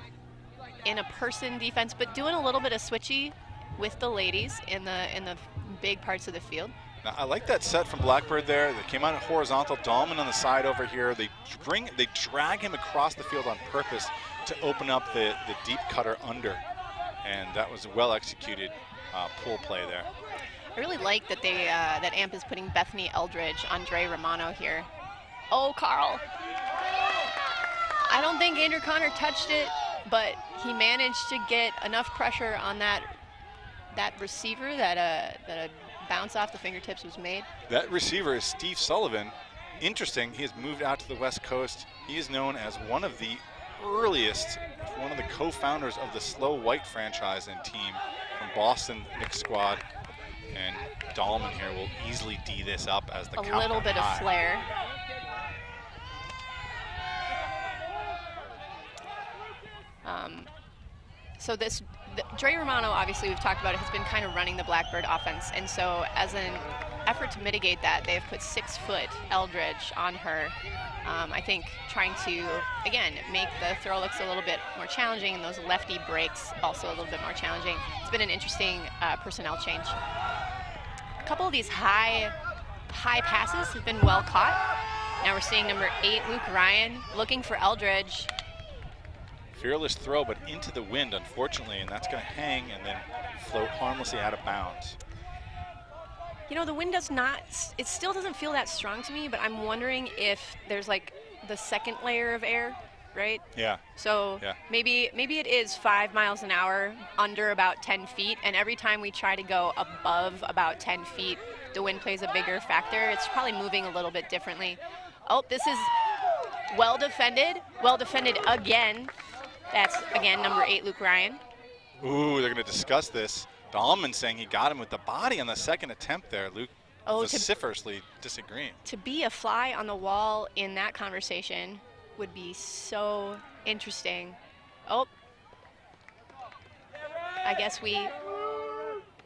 Speaker 1: in a person defense, but doing a little bit of switchy with the ladies in the big parts of the field.
Speaker 2: Now, I like that set from Blackbird there. They came out horizontal, Dahlman on the side over here. They drag him across the field on purpose to open up the deep cutter under, and that was a well executed pull play there.
Speaker 1: I really like that that Amp is putting Bethany Eldridge on Dre Romano here. Oh, Carl. I don't think Andrew Connor touched it, but he managed to get enough pressure on that receiver that a bounce off the fingertips was made.
Speaker 2: That receiver is Steve Sullivan. Interesting, he has moved out to the West Coast. He is known as one of the earliest, one of the co-founders of the Slow White franchise and team from Boston mixed squad. And Dahlman here will easily D this up as the countdown
Speaker 1: A little bit
Speaker 2: high.
Speaker 1: of flair. So Dre Romano, obviously we've talked about it, has been kind of running the Blackbird offense. And so as an effort to mitigate that, they have put 6-foot Eldridge on her. I think trying to, again, make the throw looks a little bit more challenging and those lefty breaks also a little bit more challenging. It's been an interesting personnel change. A couple of these high high passes have been well caught. Now we're seeing number 8, Luke Ryan, looking for Eldridge.
Speaker 2: Fearless throw, but into the wind, unfortunately, and that's going to hang and then float harmlessly out of bounds.
Speaker 1: You know, the wind does not, it still doesn't feel that strong to me, but I'm wondering if there's like the second layer of air, right?
Speaker 2: Yeah.
Speaker 1: So
Speaker 2: Yeah.
Speaker 1: maybe it is 5 miles an hour under about 10 feet, and every time we try to go above about 10 feet, the wind plays a bigger factor. It's probably moving a little bit differently. Oh, this is well defended again. That's, again, number 8, Luke Ryan.
Speaker 2: Ooh, they're going to discuss this. Dahlman saying he got him with the body on the second attempt there. Luke vociferously disagreeing.
Speaker 1: To be a fly on the wall in that conversation would be so interesting. Oh, I guess we...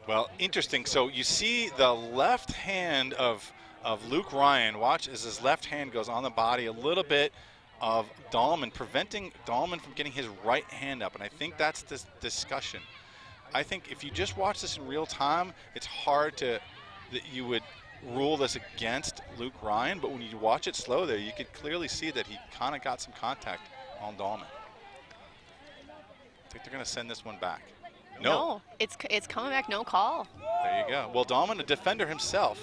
Speaker 2: Well, interesting. So you see the left hand of Luke Ryan. Watch as his left hand goes on the body a little bit of Dahlman, preventing Dahlman from getting his right hand up. And I think that's this discussion. I think if you just watch this in real time, it's hard that you would rule this against Luke Ryan. But when you watch it slow there, you could clearly see that he kind of got some contact on Dahlman. I think they're going to send this one back.
Speaker 1: No, it's coming back, no call.
Speaker 2: There you go. Well, Dahlman, a defender himself,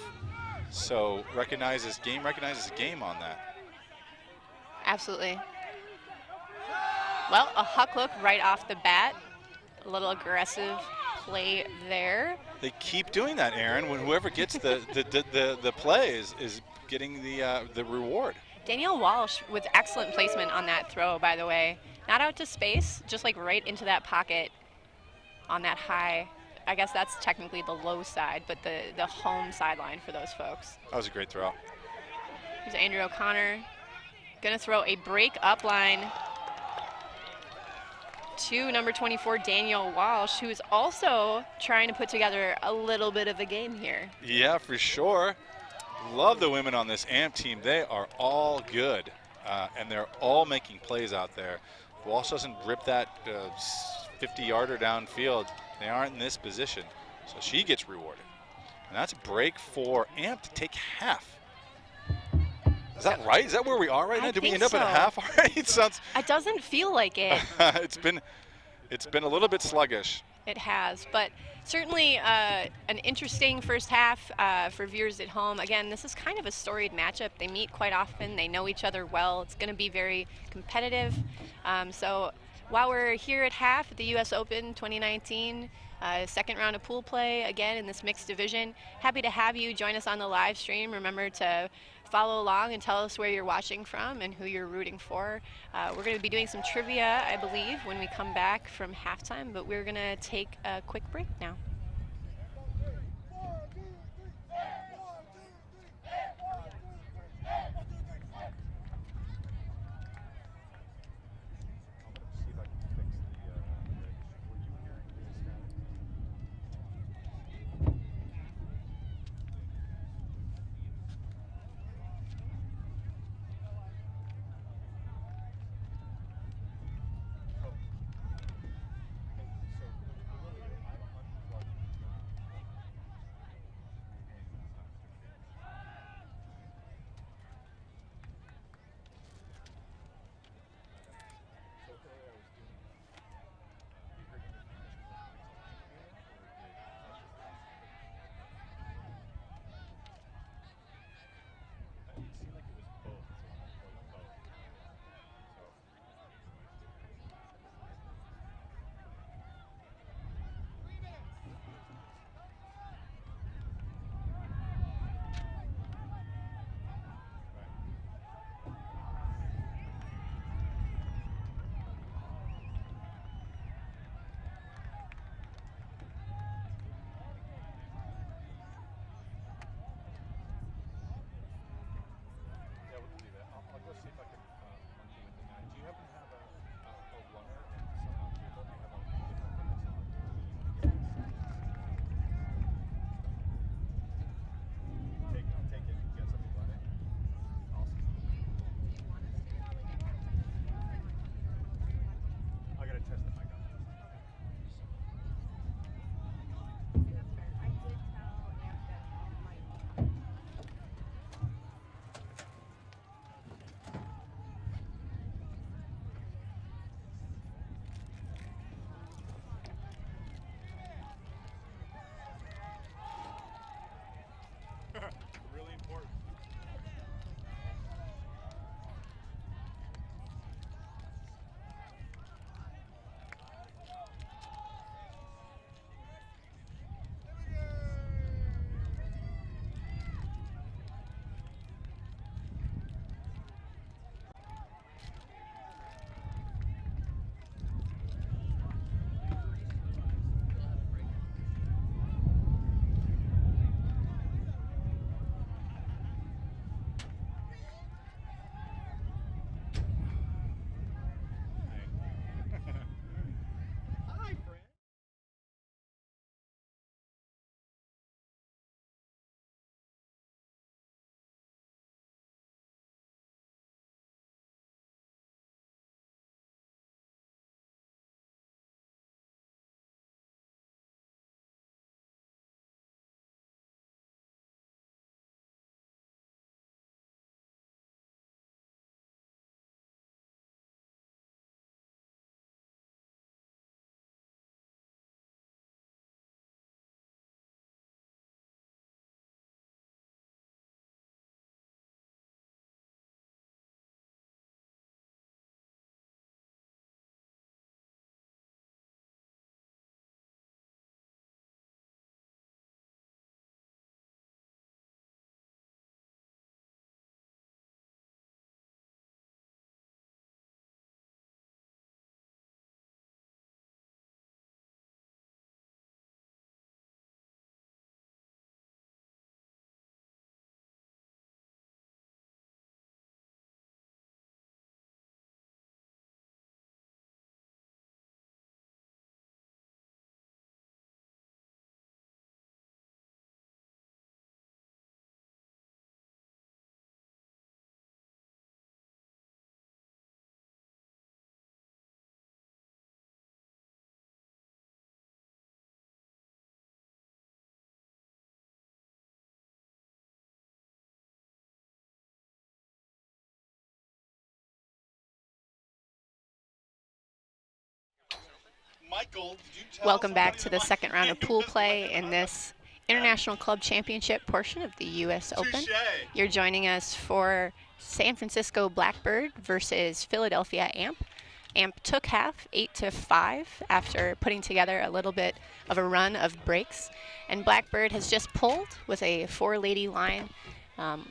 Speaker 2: so recognizes game on that.
Speaker 1: Absolutely. Well, a huck look right off the bat. A little aggressive play there.
Speaker 2: They keep doing that, Aaron. When whoever gets the play is getting the reward.
Speaker 1: Danielle Walsh with excellent placement on that throw, by the way. Not out to space, just like right into that pocket on that high. I guess that's technically the low side, but the home sideline for those folks.
Speaker 2: That was a great throw.
Speaker 1: Here's Andrew O'Connor. Gonna throw a break up line to number 24, Danielle Walsh, who is also trying to put together a little bit of a game here.
Speaker 2: Yeah, for sure. Love the women on this AMP team. They are all good, and they're all making plays out there. If Walsh doesn't rip that 50-yarder downfield, they aren't in this position, so she gets rewarded. And that's a break for AMP to take half. Is that right? Is that where we are right now? Did we end up at half already? It sounds.
Speaker 1: It doesn't feel like it.
Speaker 2: It's been a little bit sluggish.
Speaker 1: It has, but certainly an interesting first half for viewers at home. Again, this is kind of a storied matchup. They meet quite often. They know each other well. It's going to be very competitive. So while we're here at half at the U.S. Open 2019, second round of pool play again in this mixed division, happy to have you join us on the live stream. Remember to follow along and tell us where you're watching from and who you're rooting for. We're going to be doing some trivia, I believe, when we come back from halftime, but we're going to take a quick break now. Welcome back to the second round of pool play in this International Club Championship portion of the U.S. Open. You're joining us for San Francisco Blackbird versus Philadelphia Amp. Amp took half, 8-5, after putting together a little bit of a run of breaks. And Blackbird has just pulled with a four-lady line,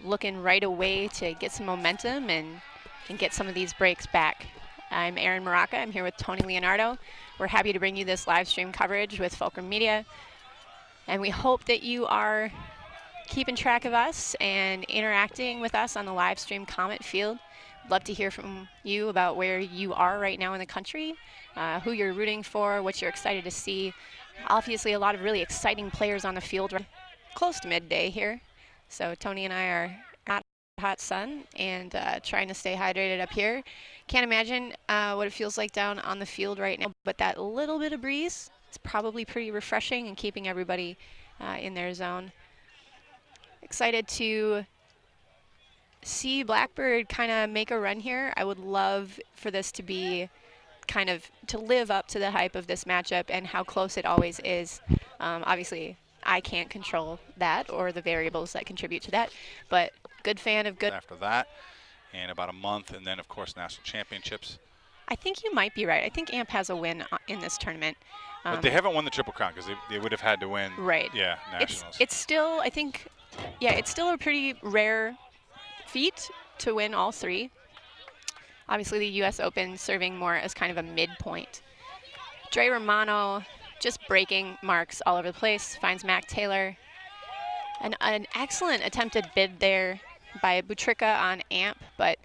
Speaker 1: looking right away to get some momentum and get some of these breaks back. I'm Erin Maraca. I'm here with Tony Leonardo. We're happy to bring you this live stream coverage with Fulcrum Media. And we hope that you are keeping track of us and interacting with us on the live stream comment field. Love to hear from you about where you are right now in the country, who you're rooting for, what you're excited to see. Obviously, a lot of really exciting players on the field. We're close to midday here. So Tony and I are out in the hot sun and trying to stay hydrated up here. Can't imagine what it feels like down on the field right now, but that little bit of breeze is probably pretty refreshing and keeping everybody in their zone. Excited to see Blackbird kind of make a run here. I would love for this to be kind of to live up to the hype of this matchup and how close it always is. Obviously, I can't control that or the variables that contribute to that, but good fan of good.
Speaker 2: After that, and about a month, and then, of course, national championships.
Speaker 1: I think you might be right. I think Amp has a win in this tournament.
Speaker 2: But they haven't won the Triple Crown because they would have had to win.
Speaker 1: Right.
Speaker 2: Yeah, nationals.
Speaker 1: It's still, I think, yeah, it's still a pretty rare feat to win all three. Obviously, the U.S. Open serving more as kind of a midpoint. Dre Romano just breaking marks all over the place, finds Mac Taylor. An excellent attempted bid there by Butrika on Amp, but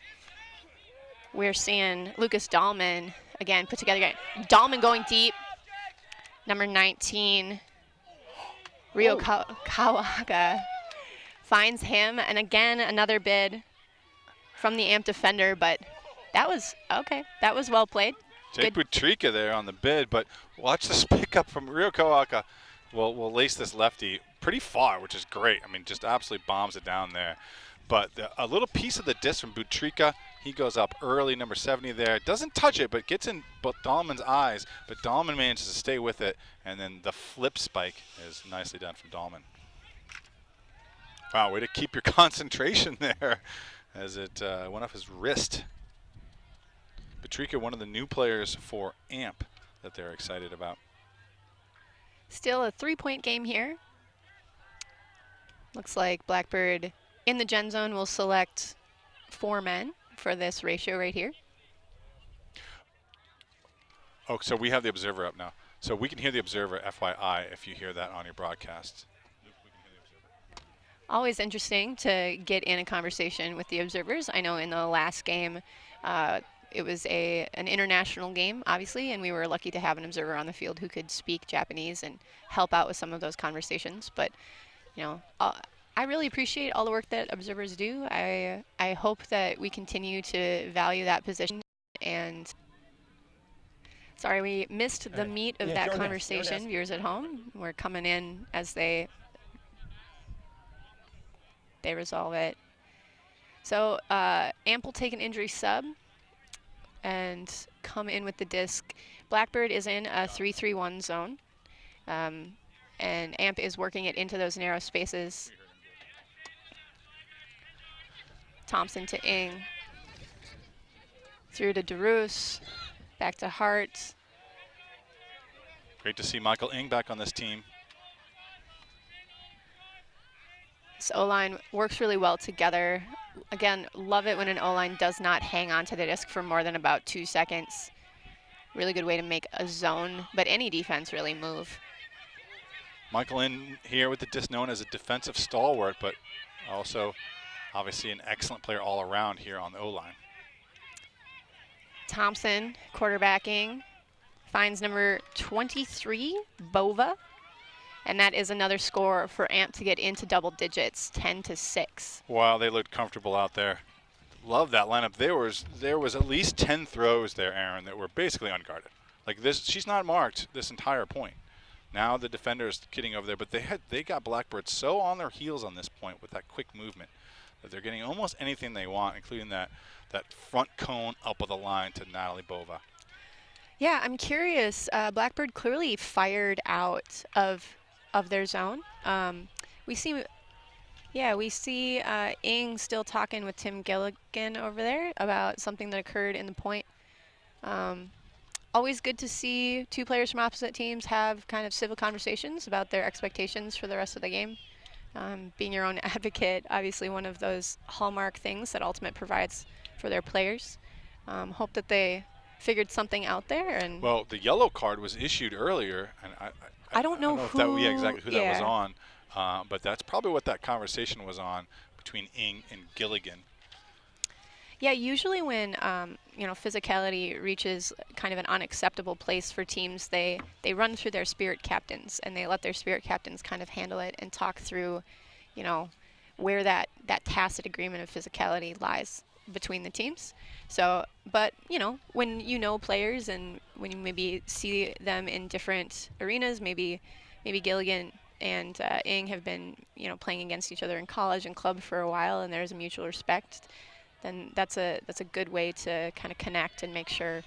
Speaker 1: we're seeing Lucas Dahlman again put together. Dahlman going deep. Number 19, Ryo Kawaka finds him, and again another bid from the Amp defender, but that was okay. That was well played.
Speaker 2: Jake Butrika there on the bid, but watch this pickup from Ryo Kawaka. We'll lace this lefty pretty far, which is great. I mean, just absolutely bombs it down there. But a little piece of the disc from Butrika. He goes up early, number 70 there. Doesn't touch it, but gets in Dahlman's eyes. But Dahlman manages to stay with it. And then the flip spike is nicely done from Dahlman. Wow, way to keep your concentration there as it went off his wrist. Butrika, one of the new players for Amp that they're excited about.
Speaker 1: Still a 3-point game here. Looks like Blackbird in the gen zone will select 4 men for this ratio right here.
Speaker 2: Oh, so we have the observer up now. So we can hear the observer, FYI, if you hear that on your broadcast.
Speaker 1: Always interesting to get in a conversation with the observers. I know in the last game, it was an international game, obviously, and we were lucky to have an observer on the field who could speak Japanese and help out with some of those conversations. But, you know, I really appreciate all the work that observers do. I hope that we continue to value that position. And sorry, we missed the meat of that conversation. Viewers at home, we're coming in as they resolve it. So Amp will take an injury sub and come in with the disc. Blackbird is in a 3-3-1 zone, and Amp is working it into those narrow spaces. Thompson to Ing, through to DeRoos, back to Hart.
Speaker 2: Great to see Michael Ing back on this team.
Speaker 1: This O-line works really well together. Again, love it when an O-line does not hang on to the disc for more than about 2 seconds. Really good way to make a zone, but any defense really move.
Speaker 2: Michael Ing here with the disc, known as a defensive stalwart, but also obviously an excellent player all around here on the O-line.
Speaker 1: Thompson quarterbacking, finds number 23, Bova. And that is another score for Amp to get into double digits, 10-6.
Speaker 2: Wow, they looked comfortable out there. Love that lineup. There was at least 10 throws there, Aaron, that were basically unguarded. Like this, she's not marked this entire point. Now the defender is getting over there, but they got Blackbird so on their heels on this point with that quick movement that they're getting almost anything they want, including that front cone up of the line to Natalie Bova.
Speaker 1: Yeah, I'm curious. Blackbird clearly fired out of their zone. We see, yeah, we see Ing still talking with Tim Gilligan over there about something that occurred in the point. Um, Always good to see two players from opposite teams have kind of civil conversations about their expectations for the rest of the game. Being your own advocate, obviously one of those hallmark things that Ultimate provides for their players. Hope that they figured something out there. And
Speaker 2: Well, the yellow card was issued earlier, and
Speaker 1: I don't know
Speaker 2: if that, yeah,
Speaker 1: who.
Speaker 2: exactly who that was on, but that's probably what that conversation was on between Ing and Gilligan.
Speaker 1: Yeah, usually when physicality reaches kind of an unacceptable place for teams, they run through their spirit captains and they let their spirit captains kind of handle it and talk through, where that tacit agreement of physicality lies between the teams. So, but when players and when you maybe see them in different arenas, maybe Gilligan and Ing have been playing against each other in college and club for a while, and there's a mutual respect. Then that's a good way to kind of connect and make sure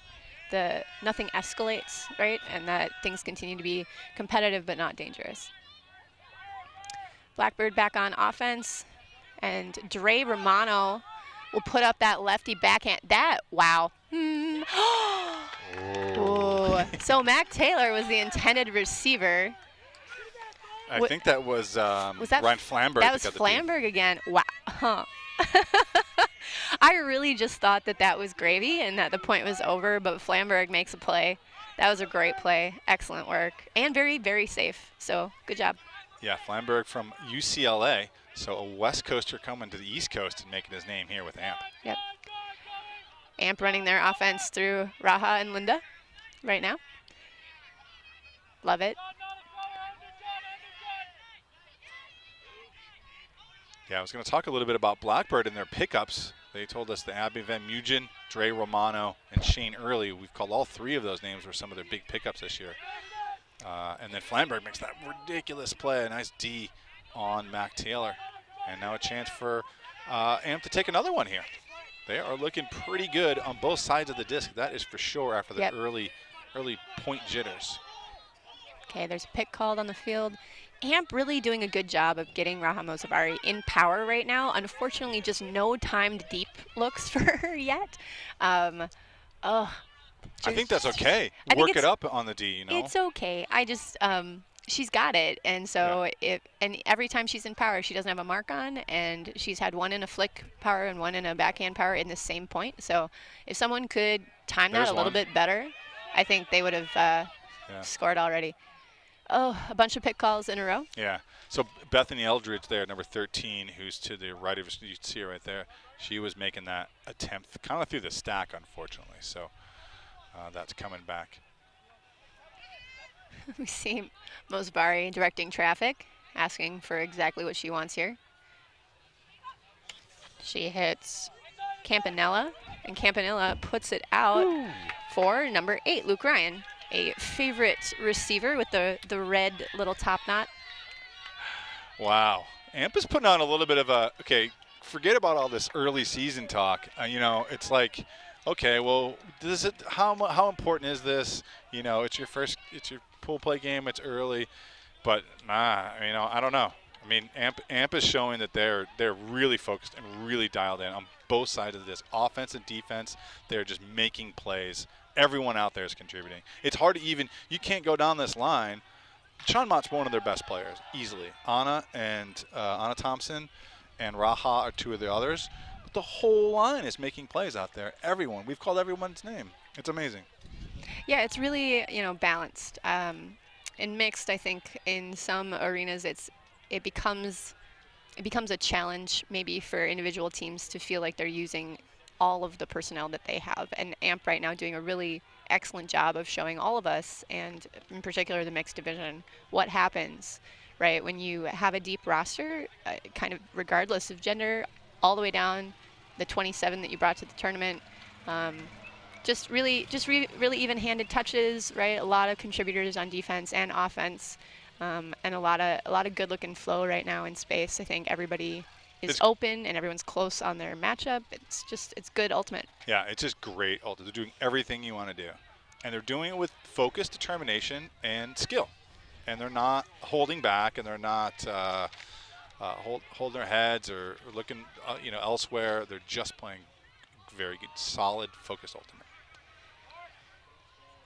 Speaker 1: nothing escalates, right? And that things continue to be competitive but not dangerous. Blackbird back on offense, and Dre Romano will put up that lefty backhand. Wow. Oh. So Mac Taylor was the intended receiver.
Speaker 2: I think that was Ryan Flamberg.
Speaker 1: That was Flamberg again. Wow. Huh. I really just thought that was gravy and that the point was over, but Flamberg makes a play. That was a great play. Excellent work. And very, very safe. So good job.
Speaker 2: Yeah, Flamberg from UCLA. So a West Coaster coming to the East Coast and making his name here with AMP.
Speaker 1: Yep. AMP running their offense through Raha and Linda right now. Love it.
Speaker 2: Yeah, I was going to talk a little bit about Blackbird and their pickups. They told us that Abby Van Mugen, Dre Romano, and Shane Early, we've called all three of those names were some of their big pickups this year. And then Flamberg makes that ridiculous play, a nice D on Mac Taylor. And now a chance for AMP to take another one here. They are looking pretty good on both sides of the disc. That is for sure after the early point jitters.
Speaker 1: Okay, there's a pick called on the field. AMP really doing a good job of getting Raha Mozavari in power right now. Unfortunately, just no timed deep looks for her yet.
Speaker 2: I think that's okay. Work it up on the D,
Speaker 1: It's okay. I just, she's got it. And so and every time she's in power, she doesn't have a mark on. And she's had one in a flick power and one in a backhand power in the same point. So if someone could time that a little bit better, I think they would have scored already. Oh, a bunch of pick calls in a row.
Speaker 2: Yeah. So Bethany Eldridge there, number 13, who's to the right of us, you see her right there. She was making that attempt kind of through the stack, unfortunately. So that's coming back.
Speaker 1: We see Mosbari directing traffic, asking for exactly what she wants here. She hits Campanella, and Campanella puts it out for number 8, Luke Ryan. A favorite receiver with the red little top knot.
Speaker 2: Wow. AMP is putting on a little bit of a, forget about all this early season talk. It's like, okay, well, how important is this? It's your pool play game, it's early. But, I don't know. I mean, AMP is showing that they're really focused and really dialed in on both sides of this. Offense and defense, they're just making plays. Everyone out there is contributing. It's hard to you can't go down this line. Sean Mott's one of their best players, easily. Anna Thompson and Raha are two of the others. But the whole line is making plays out there. Everyone. We've called everyone's name. It's amazing.
Speaker 1: Yeah, it's really, balanced. And mixed, I think, in some arenas it becomes a challenge maybe for individual teams to feel like they're using all of the personnel that they have. And AMP right now doing a really excellent job of showing all of us, and in particular the mixed division, what happens, right, when you have a deep roster, kind of regardless of gender, all the way down the 27 that you brought to the tournament. Just really even-handed touches, right? A lot of contributors on defense and offense, and a lot of good-looking flow right now in space. I think everybody is open and everyone's close on their matchup. It's good Ultimate.
Speaker 2: Yeah, it's just great Ultimate. They're doing everything you want to do. And they're doing it with focus, determination, and skill. And they're not holding back, and they're not holding their heads or looking elsewhere. They're just playing very good, solid, focused ultimate.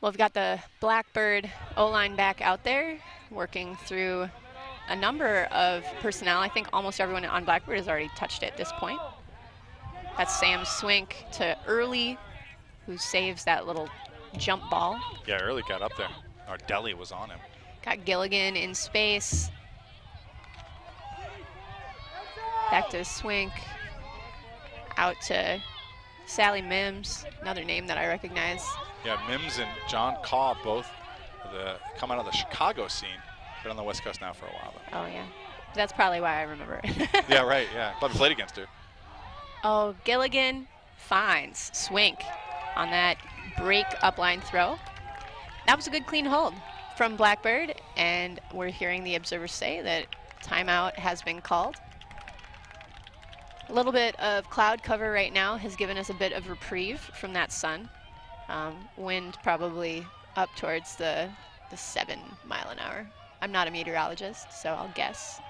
Speaker 1: Well, we've got the Blackbird O-line back out there working through a number of personnel. I think almost everyone on Blackbird has already touched it at this point. That's Sam Swink to Early, who saves that little jump ball.
Speaker 2: Yeah, Early got up there. Our Deli was on him.
Speaker 1: Got Gilligan in space. Back to Swink. Out to Sally Mims, another name that I recognize.
Speaker 2: Yeah, Mims and John Cobb both come out of the Chicago scene. Been on the West Coast now for a while, though.
Speaker 1: Oh, yeah. That's probably why I remember it.
Speaker 2: Yeah, right, yeah. Probably played against her.
Speaker 1: Oh, Gilligan finds Swink on that break upline throw. That was a good clean hold from Blackbird, and we're hearing the observers say that timeout has been called. A little bit of cloud cover right now has given us a bit of reprieve from that sun. Wind probably up towards the 7 mile an hour. I'm not a meteorologist, so I'll guess.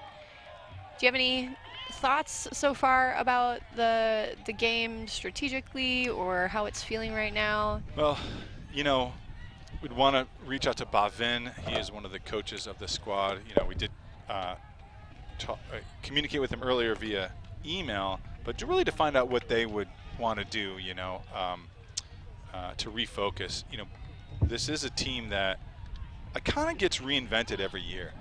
Speaker 1: Do you have any thoughts so far about the game strategically or how it's feeling right now?
Speaker 2: Well, we'd want to reach out to Bavin. He is one of the coaches of the squad. We did communicate with him earlier via email, but really to find out what they would want to do, to refocus. This is a team that kind of gets reinvented every year.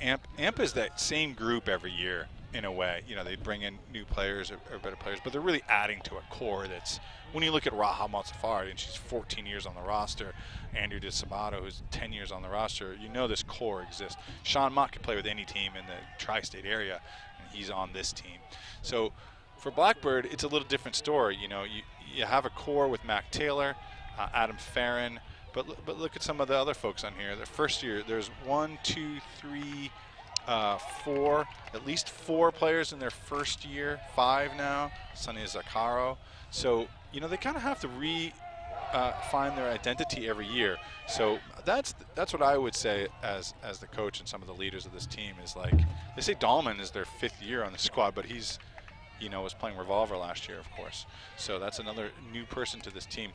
Speaker 2: AMP is that same group every year in a way. They bring in new players or better players, but they're really adding to a core that's, when you look at Raha Malsafari, and she's 14 years on the roster, Andrew DeSabato, who's 10 years on the roster, this core exists. Sean Mott can play with any team in the tri-state area, and he's on this team. So for Blackbird, it's a little different story. You have a core with Mac Taylor, Adam Farron, but look at some of the other folks on here. The first year, there's 4, at least 4 players in their first year, 5 now, Sonny Zaccaro. So, they kind of have to find their identity every year. So that's what I would say as the coach and some of the leaders of this team is like, they say Dahlman is their 5th year on the squad, but he's, was playing Revolver last year, of course. So that's another new person to this team.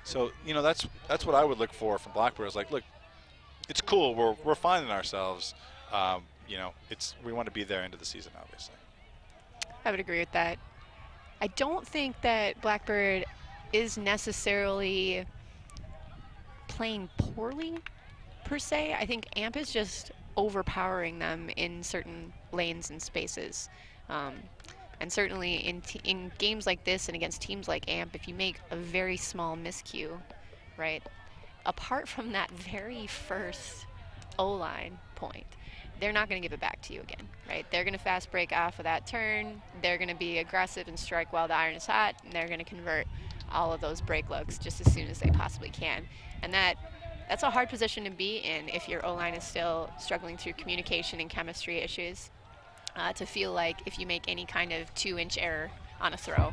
Speaker 2: So, that's what I would look for from Blackbird. Is like, look, it's cool. We're finding ourselves. We want to be there into the season, obviously.
Speaker 1: I would agree with that. I don't think that Blackbird is necessarily playing poorly, per se. I think AMP is just overpowering them in certain lanes and spaces. And certainly in games like this and against teams like AMP, if you make a very small miscue, right, apart from that very first O-line point, they're not going to give it back to you again, right? They're going to fast break off of that turn. They're going to be aggressive and strike while the iron is hot, and they're going to convert all of those break looks just as soon as they possibly can. And that's a hard position to be in if your O-line is still struggling through communication and chemistry issues. To feel like if you make any kind of 2-inch error on a throw,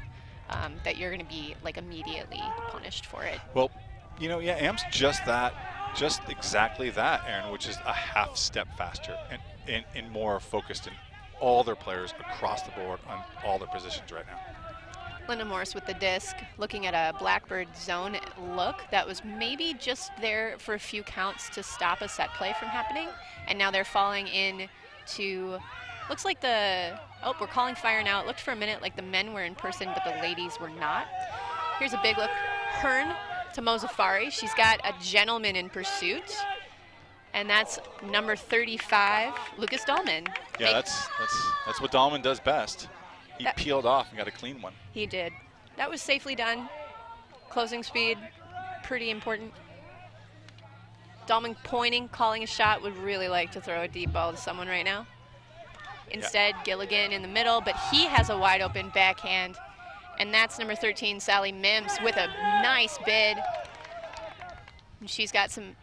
Speaker 1: that you're going to be like immediately punished for it.
Speaker 2: Well, AMP's just exactly that, Aaron, which is a half step faster and more focused in all their players across the board on all their positions right now.
Speaker 1: Linda Morris with the disc, looking at a Blackbird zone look that was maybe just there for a few counts to stop a set play from happening, and now they're falling in to. Looks like we're calling fire now. It looked for a minute like the men were in person, but the ladies were not. Here's a big look. Hearn to Mozafari. She's got a gentleman in pursuit, and that's number 35, Lucas Dahlman.
Speaker 2: Yeah, that's what Dahlman does best. He peeled off and got a clean one.
Speaker 1: He did. That was safely done. Closing speed, pretty important. Dahlman pointing, calling a shot, would really like to throw a deep ball to someone right now. Instead, Gilligan in the middle, but he has a wide open backhand. And that's number 13, Sally Mims, with a nice bid. And she's got some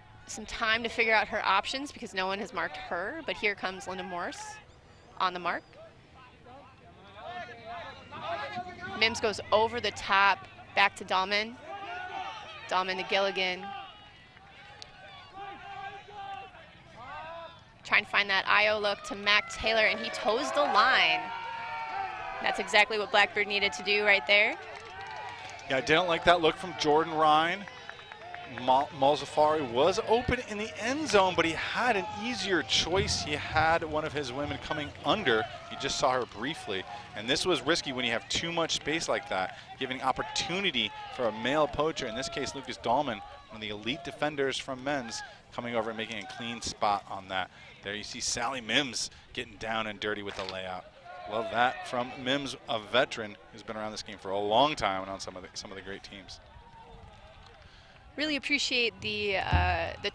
Speaker 1: time to figure out her options because no one has marked her. But here comes Linda Morse on the mark. Mims goes over the top, back to Dahlman. Dahlman to Gilligan. Trying to find that IO look to Mac Taylor, and he toes the line. That's exactly what Blackbird needed to do right there.
Speaker 2: Yeah, I didn't like that look from Jordan Ryan. Malzafari was open in the end zone, but he had an easier choice. He had one of his women coming under. You just saw her briefly. And this was risky when you have too much space like that, giving opportunity for a male poacher, in this case Lucas Dahlman, one of the elite defenders from men's, coming over and making a clean spot on that. There you see Sally Mims getting down and dirty with the layout. Love that from Mims, a veteran who's been around this game for a long time and on some of the great teams.
Speaker 1: Really appreciate the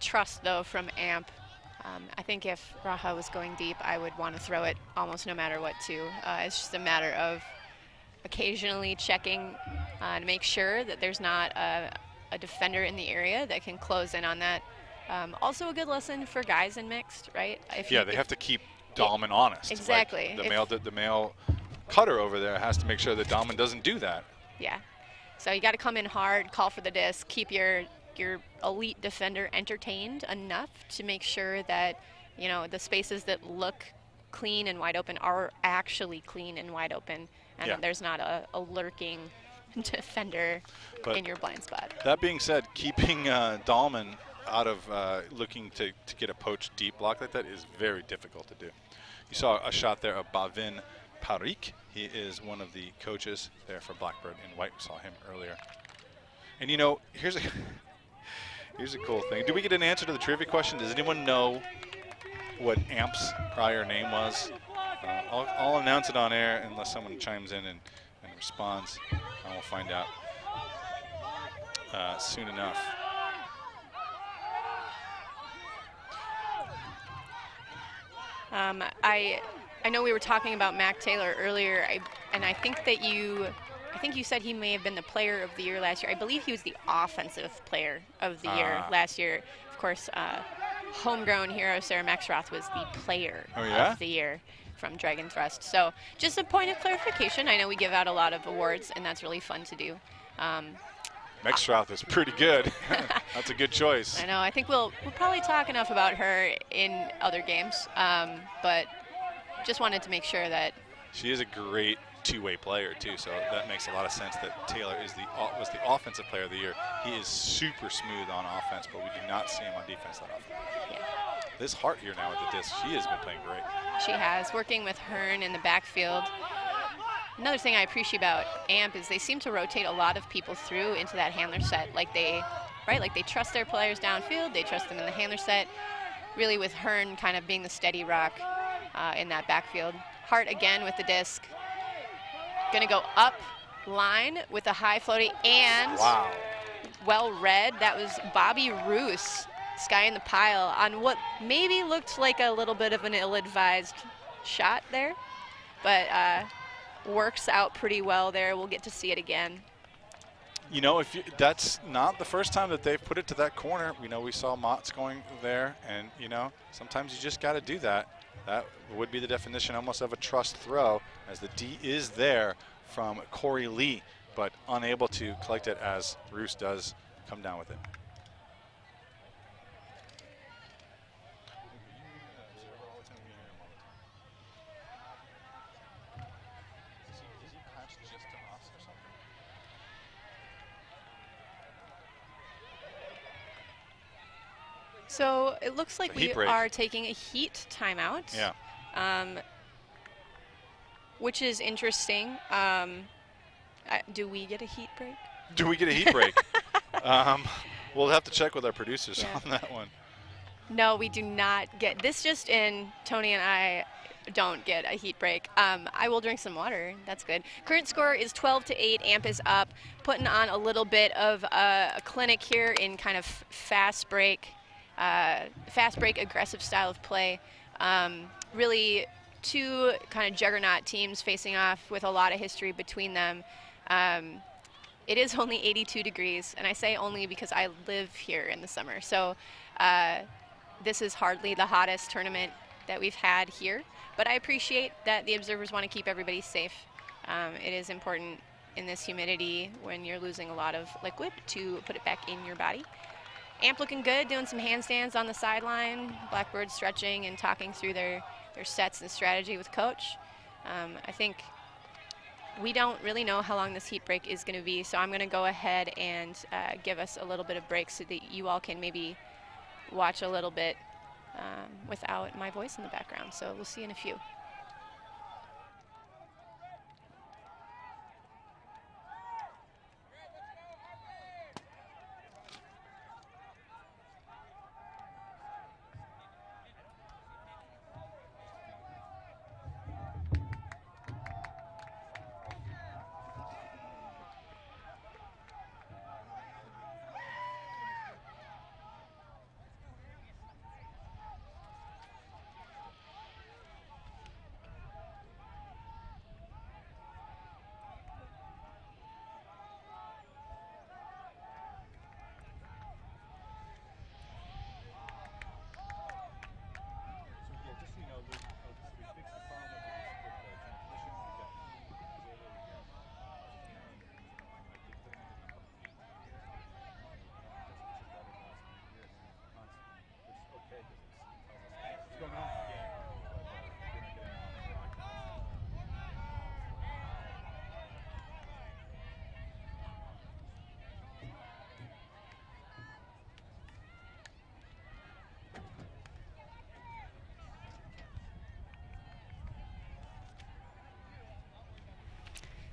Speaker 1: trust, though, from AMP. I think if Raha was going deep, I would want to throw it almost no matter what, too. It's just a matter of occasionally checking to make sure that there's not a defender in the area that can close in on that. Also a good lesson for guys in mixed, right?
Speaker 2: They have to keep Dahlman honest.
Speaker 1: Exactly.
Speaker 2: Like the male cutter over there has to make sure that Dahlman doesn't do that.
Speaker 1: Yeah. So you got to come in hard, call for the disc, keep your elite defender entertained enough to make sure that, you know, the spaces that look clean and wide open are actually clean and wide open, and that there's not a lurking defender in your blind spot.
Speaker 2: That being said, keeping Dahlman out of looking to get a poach deep block like that is very difficult to do. You saw a shot there of Bavin Parik. He is one of the coaches there for Blackbird in white. We saw him earlier. And you know, here's a cool thing. Did we get an answer to the trivia question? Does anyone know what AMP's prior name was? I'll announce it on air unless someone chimes in and responds. And we'll find out soon enough.
Speaker 1: I know we were talking about Mac Taylor earlier, and I think you said he may have been the player of the year last year. I believe he was the offensive player of the year last year. Of course, homegrown hero Sarah Maxroth was the player of the year from Dragon Thrust. So just a point of clarification. I know we give out a lot of awards, and that's really fun to do.
Speaker 2: Maxroth is pretty good. That's a good choice.
Speaker 1: I know. I think we'll probably talk enough about her in other games, but just wanted to make sure that
Speaker 2: she is a great two-way player too. So that makes a lot of sense that Taylor was the offensive player of the year. He is super smooth on offense, but we do not see him on defense that often.
Speaker 1: Yeah.
Speaker 2: This Hart here now with the disc, she has been playing great.
Speaker 1: She has, working with Hearn in the backfield. Another thing I appreciate about AMP is they seem to rotate a lot of people through into that handler set. Like they trust their players downfield, they trust them in the handler set. Really with Hearn kind of being the steady rock in that backfield. Hart again with the disc. Gonna go up line with a high floaty and well read. That was Bobby Roos, sky in the pile on what maybe looked like a little bit of an ill-advised shot there, but works out pretty well there. We'll get to see it again.
Speaker 2: You know, that's not the first time that they've put it to that corner. We saw Mott's going there, and you know, sometimes you just got to do that. That would be the definition almost of a trust throw, as the D is there from Corey Lee, but unable to collect it as Roos does come down with it.
Speaker 1: So it looks like we are taking a heat timeout.
Speaker 2: Yeah.
Speaker 1: Which is interesting. Do we get a heat break?
Speaker 2: Do we get a heat break? We'll have to check with our producers on that one.
Speaker 1: No, we do not get this. Just in, Tony and I don't get a heat break. I will drink some water. That's good. Current score is 12-8. AMP is up, putting on a little bit of a clinic here in kind of fast break, aggressive style of play. Really two kind of juggernaut teams facing off with a lot of history between them. It is only 82 degrees, and I say only because I live here in the summer. So this is hardly the hottest tournament that we've had here, but I appreciate that the observers want to keep everybody safe. It is important in this humidity when you're losing a lot of liquid to put it back in your body. Amp looking good, doing some handstands on the sideline. Blackbird stretching and talking through their sets and strategy with coach. I think we don't really know how long this heat break is going to be, so I'm going to go ahead and give us a little bit of break so that you all can maybe watch a little bit without my voice in the background. So we'll see in a few.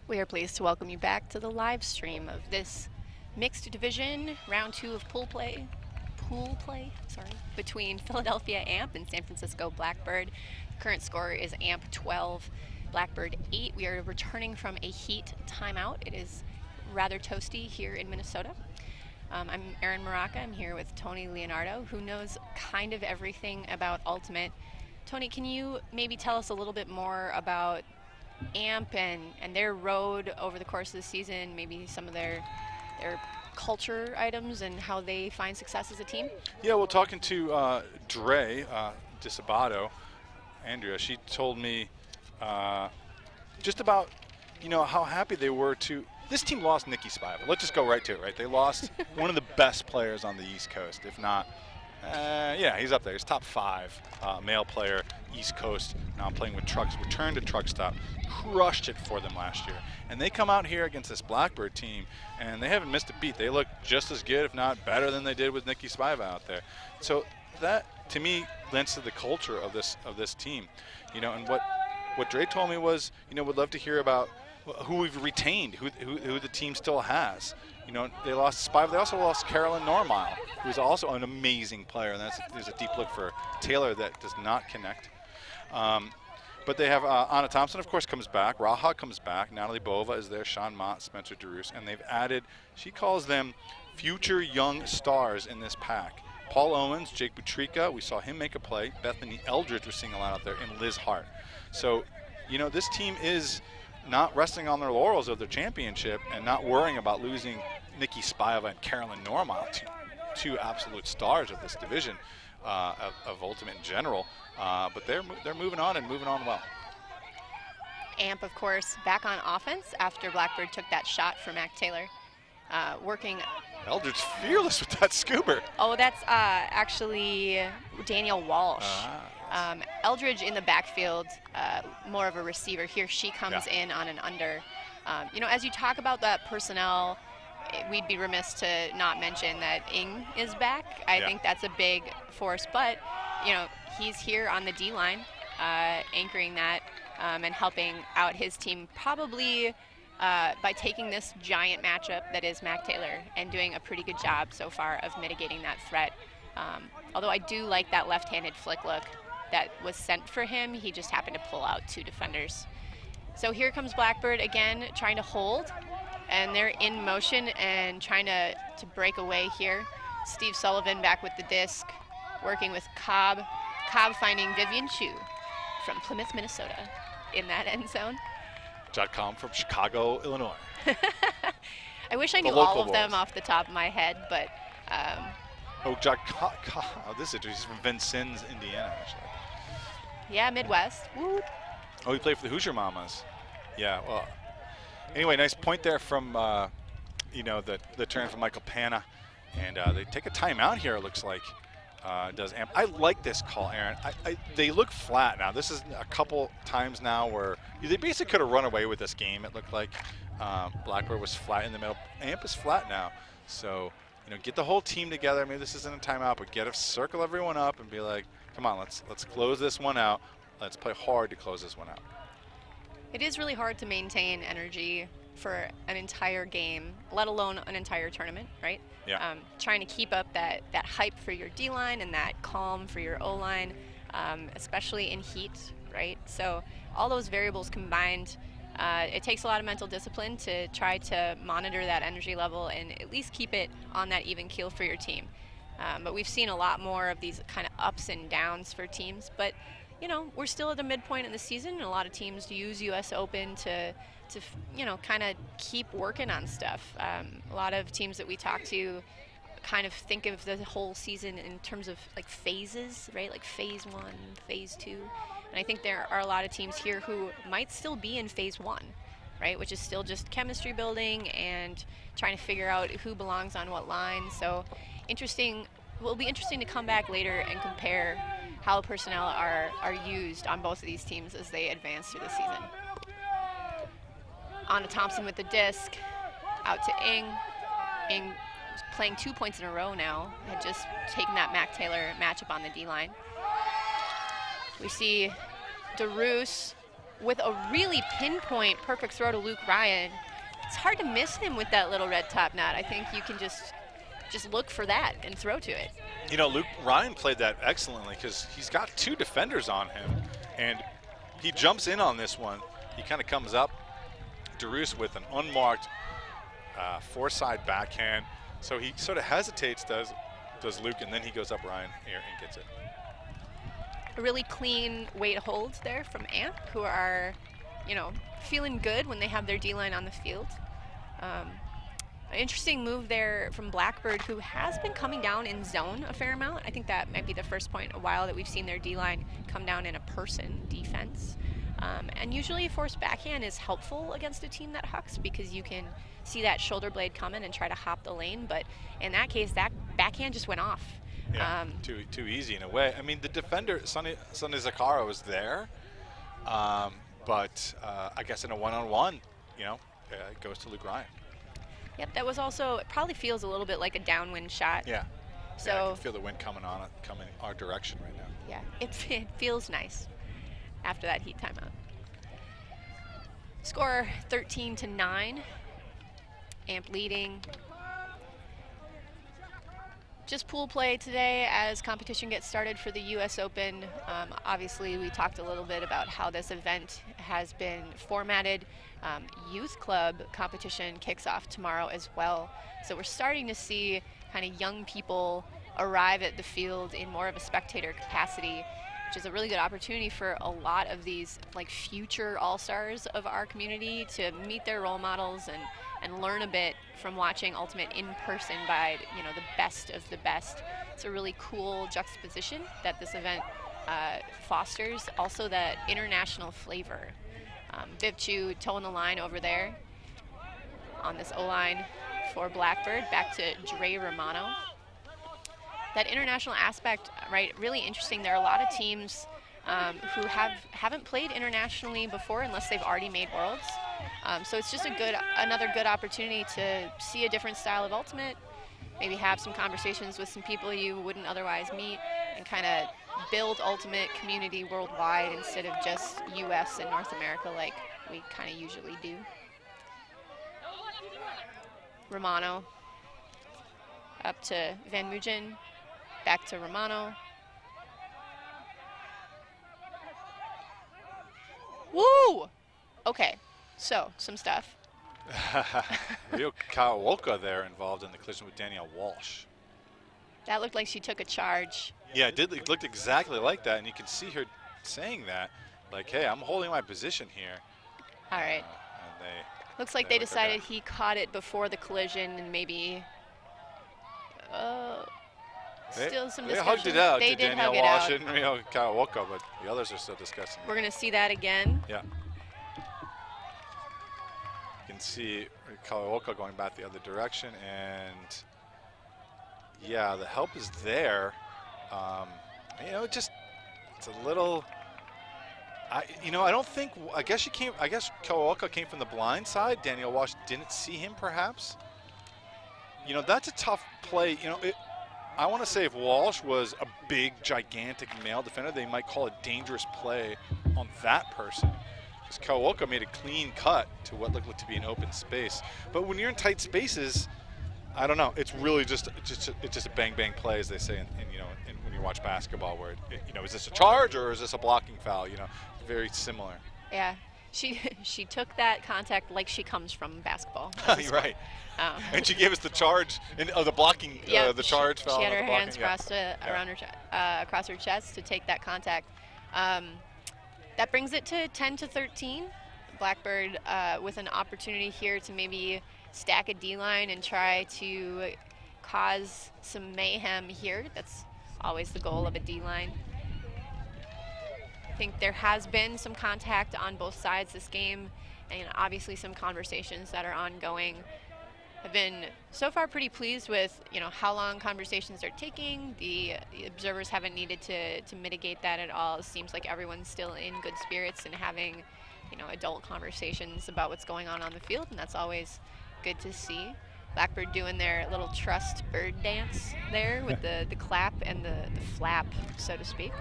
Speaker 1: We are pleased to welcome you back to the live stream of this mixed division round 2 of pool play, between Philadelphia Amp and San Francisco Blackbird. The current score is Amp 12, Blackbird 8. We are returning from a heat timeout. It is rather toasty here in Minnesota. I'm Erin Maraca. I'm here with Tony Leonardo, who knows kind of everything about Ultimate. Tony, can you maybe tell us a little bit more about Amp and their road over the course of the season, maybe some of their culture items and how they find success as a team?
Speaker 2: Yeah, well, talking to Dre DiSabato, Andrea, she told me just about, how happy they were to. This team lost Nicky Spiva. Let's just go right to it, right? They lost one of the best players on the East Coast, if not. Yeah, he's up there. He's top 5 male player, East Coast. Now playing with Trucks. Returned to Truck Stop. Crushed it for them last year. And they come out here against this Blackbird team, and they haven't missed a beat. They look just as good, if not better, than they did with Nicky Spiva out there. So that, to me, lends to the culture of this team. And what Dre told me was, would love to hear about who we've retained, who the team still has. They lost Spiva. They also lost Carolyn Normile, who's also an amazing player. And there's a deep look for Taylor that does not connect. But they have Anna Thompson, of course, comes back. Raha comes back. Natalie Bova is there. Sean Mott, Spencer DeRoos. And they've added, she calls them future young stars in this pack. Paul Owens, Jake Butrika, we saw him make a play. Bethany Eldridge, we're seeing a lot out there. And Liz Hart. So, this team is not resting on their laurels of their championship and not worrying about losing Nicky Spiva and Carolyn Normile, two absolute stars of this division of Ultimate in general. But they're moving on and moving on well.
Speaker 1: Amp, of course, back on offense after Blackbird took that shot from Mac Taylor, working.
Speaker 2: Eldridge fearless with that scooper.
Speaker 1: Oh, that's actually Danielle Walsh. Eldridge in the backfield, more of a receiver. Here she comes in on an under. As you talk about that personnel, we'd be remiss to not mention that Ing is back. I think that's a big force, but he's here on the D line, anchoring that and helping out his team probably by taking this giant matchup that is Mac Taylor and doing a pretty good job so far of mitigating that threat. Although I do like that left-handed flick look that was sent for him. He just happened to pull out 2 defenders. So here comes Blackbird again, trying to hold, and they're in motion and trying to break away here. Steve Sullivan back with the disc, working with Cobb. Cobb finding Vivian Chu from Plymouth, Minnesota in that end zone.
Speaker 2: .com from Chicago, Illinois.
Speaker 1: I wish I knew all of them off the top of my head, but.
Speaker 2: This is he's from Vincennes, Indiana, actually.
Speaker 1: Yeah, Midwest. Woo.
Speaker 2: Oh, he played for the Hoosier Mamas. Yeah, well, Anyway, nice point there from you know, the turn from Michael Panna, and they take a timeout here. It looks like does Amp. I like this call, Aaron. They look flat now. This is a couple times now where they basically could have run away with this game. It looked like Blackbird was flat in the middle. Amp is flat now, so you know, get the whole team together. Maybe this isn't a timeout, but circle everyone up and be like, come on, let's close this one out. Let's play hard to close this one out.
Speaker 1: It is really hard to maintain energy for an entire game, let alone an entire tournament, right?
Speaker 2: Yeah.
Speaker 1: Trying to keep up that hype for your D-line and that calm for your O-line, especially in heat, right? So all those variables combined, it takes a lot of mental discipline to try to monitor that energy level and at least keep it on that even keel for your team. But we've seen a lot more of these kind of ups and downs for teams. But, you know, we're still at the midpoint in the season, and a lot of teams use US Open to you know, kind of keep working on stuff. A lot of teams that we talk to kind of think of the whole season in terms of like phases, right? Like phase 1, phase 2. And I think there are a lot of teams here who might still be in phase 1, right? Which is still just chemistry building and trying to figure out who belongs on what line. So interesting. Will be interesting to come back later and compare how personnel are used on both of these teams as they advance through the season. On to Thompson with the disc, out to Ing. Ing is playing 2 points in a row now, had just taken that Mac Taylor matchup on the D-line. We see DeRoos with a really pinpoint perfect throw to Luke Ryan. It's hard to miss him with that little red top knot. I think you can just look for that and throw to it.
Speaker 2: You know, Luke Ryan played that excellently because he's got 2 defenders on him, and he jumps in on this one. He kind of comes up. DeRoos with an unmarked four-side backhand. So he sort of hesitates, does Luke, and then he goes up Ryan here and gets it.
Speaker 1: A really clean weight hold there from Amp, who are, you know, feeling good when they have their D-line on the field. An interesting move there from Blackbird, who has been coming down in zone a fair amount. I think that might be the first point in a while that we've seen their D-line come down in a person defense. And usually a forced backhand is helpful against a team that hucks because you can see that shoulder blade coming and try to hop the lane. But in that case, that backhand just went off.
Speaker 2: Yeah, too easy in a way. I mean, the defender, Sonny Zakara, was there. But I guess in a one-on-one, you know, it goes to Luke Ryan.
Speaker 1: Yep, that was also, it probably feels a little bit like a downwind shot.
Speaker 2: Yeah.
Speaker 1: So
Speaker 2: yeah, I can feel the wind coming our direction right now.
Speaker 1: Yeah, it feels nice after that heat timeout. Score 13-9. Amp leading. Just pool play today as competition gets started for the US Open. Obviously, we talked a little bit about how this event has been formatted. Youth club competition kicks off tomorrow as well. So we're starting to see kind of young people arrive at the field in more of a spectator capacity, which is a really good opportunity for a lot of these like future all-stars of our community to meet their role models and learn a bit from watching Ultimate in person by, you know, the best of the best. It's a really cool juxtaposition that this event fosters. Also that international flavor. Viv Chu towing the line over there on this O-line for Blackbird. Back to Dre Romano. That international aspect, right, really interesting. There are a lot of teams who haven't played internationally before unless they've already made Worlds. So it's just another good opportunity to see a different style of Ultimate, maybe have some conversations with some people you wouldn't otherwise meet, and kind of build Ultimate community worldwide instead of just US and North America like we kind of usually do. Romano up to Van Mugen, back to Romano. Woo! Okay, so some stuff.
Speaker 2: Rio Kawaoka there involved in the collision with Danielle Walsh.
Speaker 1: That looked like she took a charge.
Speaker 2: Yeah, it did. It looked exactly like that, and you can see her saying that, like, "Hey, I'm holding my position here."
Speaker 1: All right.
Speaker 2: And
Speaker 1: looks like they decided he caught it before the collision, and maybe. Still some discussion.
Speaker 2: They hugged it out
Speaker 1: They
Speaker 2: to
Speaker 1: did
Speaker 2: Danielle
Speaker 1: hug it
Speaker 2: Walsh
Speaker 1: out.
Speaker 2: and Rio Kawaoka, but the others are still discussing.
Speaker 1: We're going to see that again.
Speaker 2: Yeah. You can can see Kawaoka going back the other direction, and yeah, the help is there. You know, it's a little. I don't think. I guess Kawaoka came from the blind side. Danielle Walsh didn't see him, perhaps. You know, that's a tough play. You know, I want to say if Walsh was a big, gigantic male defender, they might call it dangerous play on that person. Because Kawaoka made a clean cut to what looked to be an open space. But when you're in tight spaces, I don't know. It's really just a bang bang play, as they say, when you watch basketball, where is this a charge or is this a blocking foul? You know, very similar.
Speaker 1: Yeah, she took that contact like she comes from basketball.
Speaker 2: You're right. And she gave us the charge the blocking, the charge foul.
Speaker 1: She had her
Speaker 2: blocking,
Speaker 1: hands crossed around her across her chest to take that contact. That brings it to 10-13. Blackbird with an opportunity here to maybe stack a D-line and try to cause some mayhem here. That's always the goal of a D-line. I think there has been some contact on both sides this game, and obviously some conversations that are ongoing. I've been so far pretty pleased with how long conversations are taking. The observers haven't needed to mitigate that at all. It seems like everyone's still in good spirits and having adult conversations about what's going on the field, and that's always good to see. Blackbird doing their little trust bird dance there with the clap and the flap, so to speak.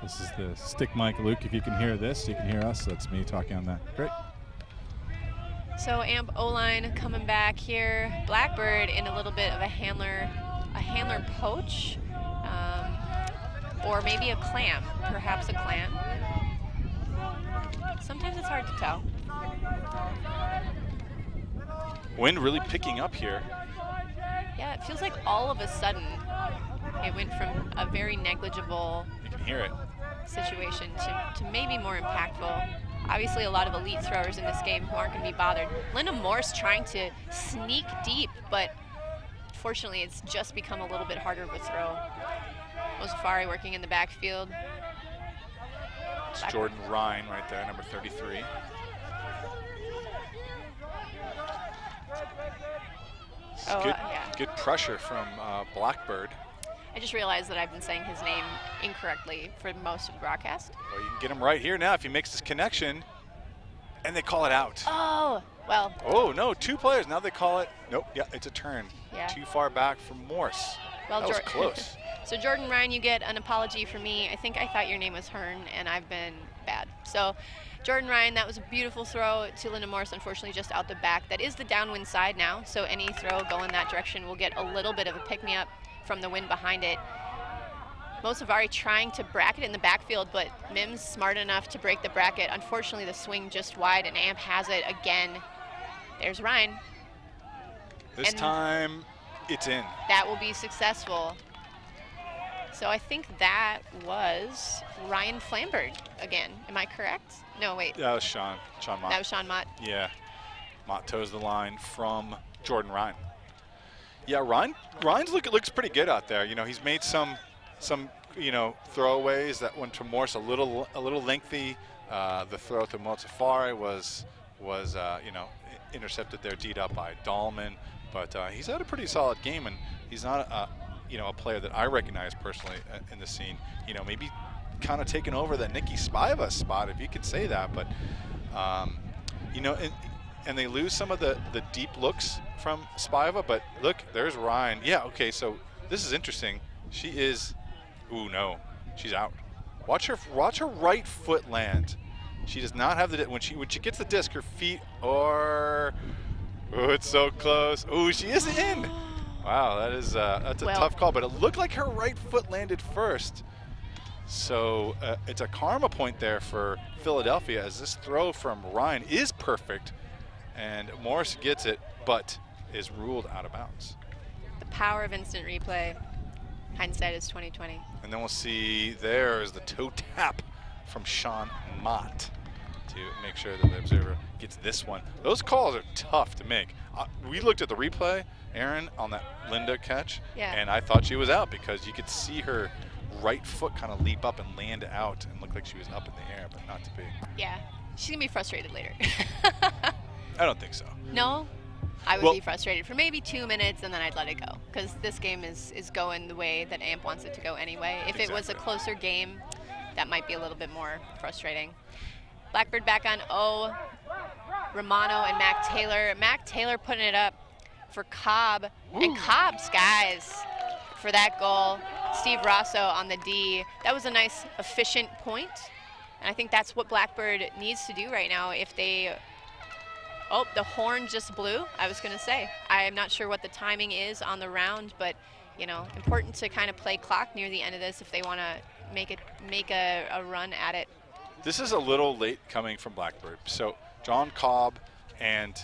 Speaker 4: This is the stick mic. Luke, if you can hear this, you can hear us. That's me talking on that. Great.
Speaker 1: So Amp O-line coming back here. Blackbird in a little bit of a handler poach, or maybe a clam, perhaps a clam. Sometimes it's hard to tell.
Speaker 2: Wind really picking up here.
Speaker 1: Yeah, it feels like all of a sudden it went from a very negligible
Speaker 2: You can hear it.
Speaker 1: situation to maybe more impactful. Obviously a lot of elite throwers in this game who aren't going to be bothered. Linda Morse trying to sneak deep, but fortunately it's just become a little bit harder of a throw. Mozafari working in the backfield.
Speaker 2: It's Jordan Ryan right there, number 33. Good pressure from Blackbird.
Speaker 1: I just realized that I've been saying his name incorrectly for most of the broadcast.
Speaker 2: Well, you can get him right here now if he makes this connection, and they call it out.
Speaker 1: Oh, well.
Speaker 2: Oh, no, two players. Now they call it. Nope, yeah, it's a turn.
Speaker 1: Yeah.
Speaker 2: Too far back for Morse.
Speaker 1: Well,
Speaker 2: that was close.
Speaker 1: So Jordan Ryan, you get an apology from me. I think I thought your name was Hearn, and I've been bad. So Jordan Ryan, that was a beautiful throw to Linda Morse, unfortunately just out the back. That is the downwind side now, so any throw going that direction will get a little bit of a pick-me-up from the wind behind it. Mosavari trying to bracket in the backfield, but Mims smart enough to break the bracket. Unfortunately, the swing just wide, and Amp has it again. There's Ryan.
Speaker 2: This time, it's in.
Speaker 1: That will be successful. So I think that was Ryan Flambert again. Am I correct? No, wait.
Speaker 2: That was Sean Mott.
Speaker 1: That was Sean Mott.
Speaker 2: Yeah. Mott toes the line from Jordan Ryan. Yeah, Ryan's looks pretty good out there. He's made some throwaways that went to Morse a little lengthy. The throw to Mozafari was intercepted there, D'd up by Dahlman. But he's had a pretty solid game, and he's not a player that I recognize personally in the scene. Maybe kind of taking over that Nikki Spaiva spot, if you could say that. But and they lose some of the deep looks from Spaiva. But look, there's Ryan. Yeah, okay, so this is interesting. She is, ooh, no, she's out. Watch her right foot land. She does not have the, when she gets the disc, her feet are, oh, it's so close. Oh, she is in. Wow, that's a tough call, but it looked like her right foot landed first. So it's a karma point there for Philadelphia, as this throw from Ryan is perfect, and Morris gets it, but is ruled out of bounds.
Speaker 1: The power of instant replay. Hindsight is 20/20.
Speaker 2: And then we'll see there is the toe tap from Sean Mott to make sure that the observer gets this one. Those calls are tough to make. We looked at the replay, Aaron, on that Linda catch, and I thought she was out because you could see her right foot kind of leap up and land out and look like she was up in the air, but not to be.
Speaker 1: Yeah, she's gonna be frustrated later.
Speaker 2: I don't think so.
Speaker 1: No, I would
Speaker 2: Well-
Speaker 1: be frustrated for maybe 2 minutes, and then I'd let it go, because this game is going the way that AMP wants it to go anyway. If it was a
Speaker 2: Exactly.
Speaker 1: closer game, that might be a little bit more frustrating. Blackbird back on O. Romano and Mac Taylor. Mac Taylor putting it up for Cobb, and Cobb skies for that goal. Steve Rosso on the D. That was a nice, efficient point, and I think that's what Blackbird needs to do right now. If they, oh, the horn just blew. I was gonna say, I am not sure what the timing is on the round, but important to kind of play clock near the end of this if they want to make a run at it.
Speaker 2: This is a little late coming from Blackbird. So John Cobb and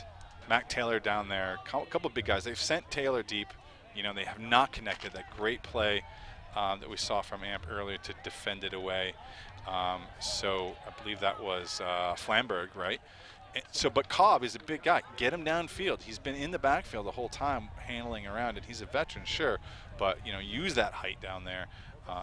Speaker 2: Mac Taylor down there, a couple of big guys. They've sent Taylor deep. They have not connected. That great play that we saw from AMP earlier to defend it away. So I believe that was Flamberg, right? But Cobb is a big guy. Get him downfield. He's been in the backfield the whole time, handling around it. He's a veteran, sure, but use that height down there,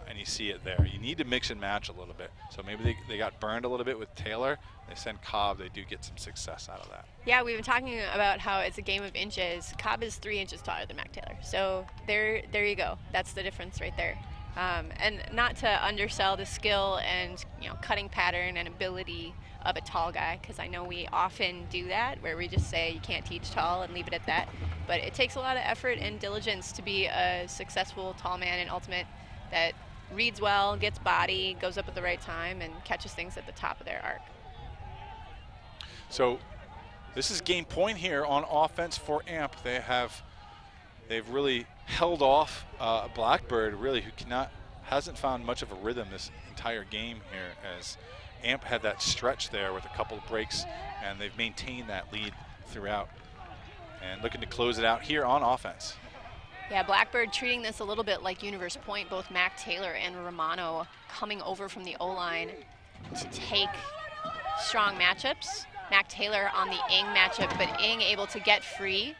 Speaker 2: and you see it there. You need to mix and match a little bit. So maybe they got burned a little bit with Taylor. They send Cobb. They do get some success out of that.
Speaker 1: Yeah, we've been talking about how it's a game of inches. Cobb is 3 inches taller than Mac Taylor. So there you go. That's the difference right there. And not to undersell the skill and cutting pattern and ability of a tall guy, because I know we often do that, where we just say you can't teach tall and leave it at that. But it takes a lot of effort and diligence to be a successful tall man in Ultimate that reads well, gets body, goes up at the right time, and catches things at the top of their arc.
Speaker 2: So this is game point here on offense for AMP. They've really held off Blackbird, really, who hasn't found much of a rhythm this entire game here, as AMP had that stretch there with a couple of breaks, and they've maintained that lead throughout and looking to close it out here on offense.
Speaker 1: Yeah, Blackbird treating this a little bit like Universe Point, both Mac Taylor and Romano coming over from the O-line to take strong matchups. Mac Taylor on the Ing matchup, but Ing able to get free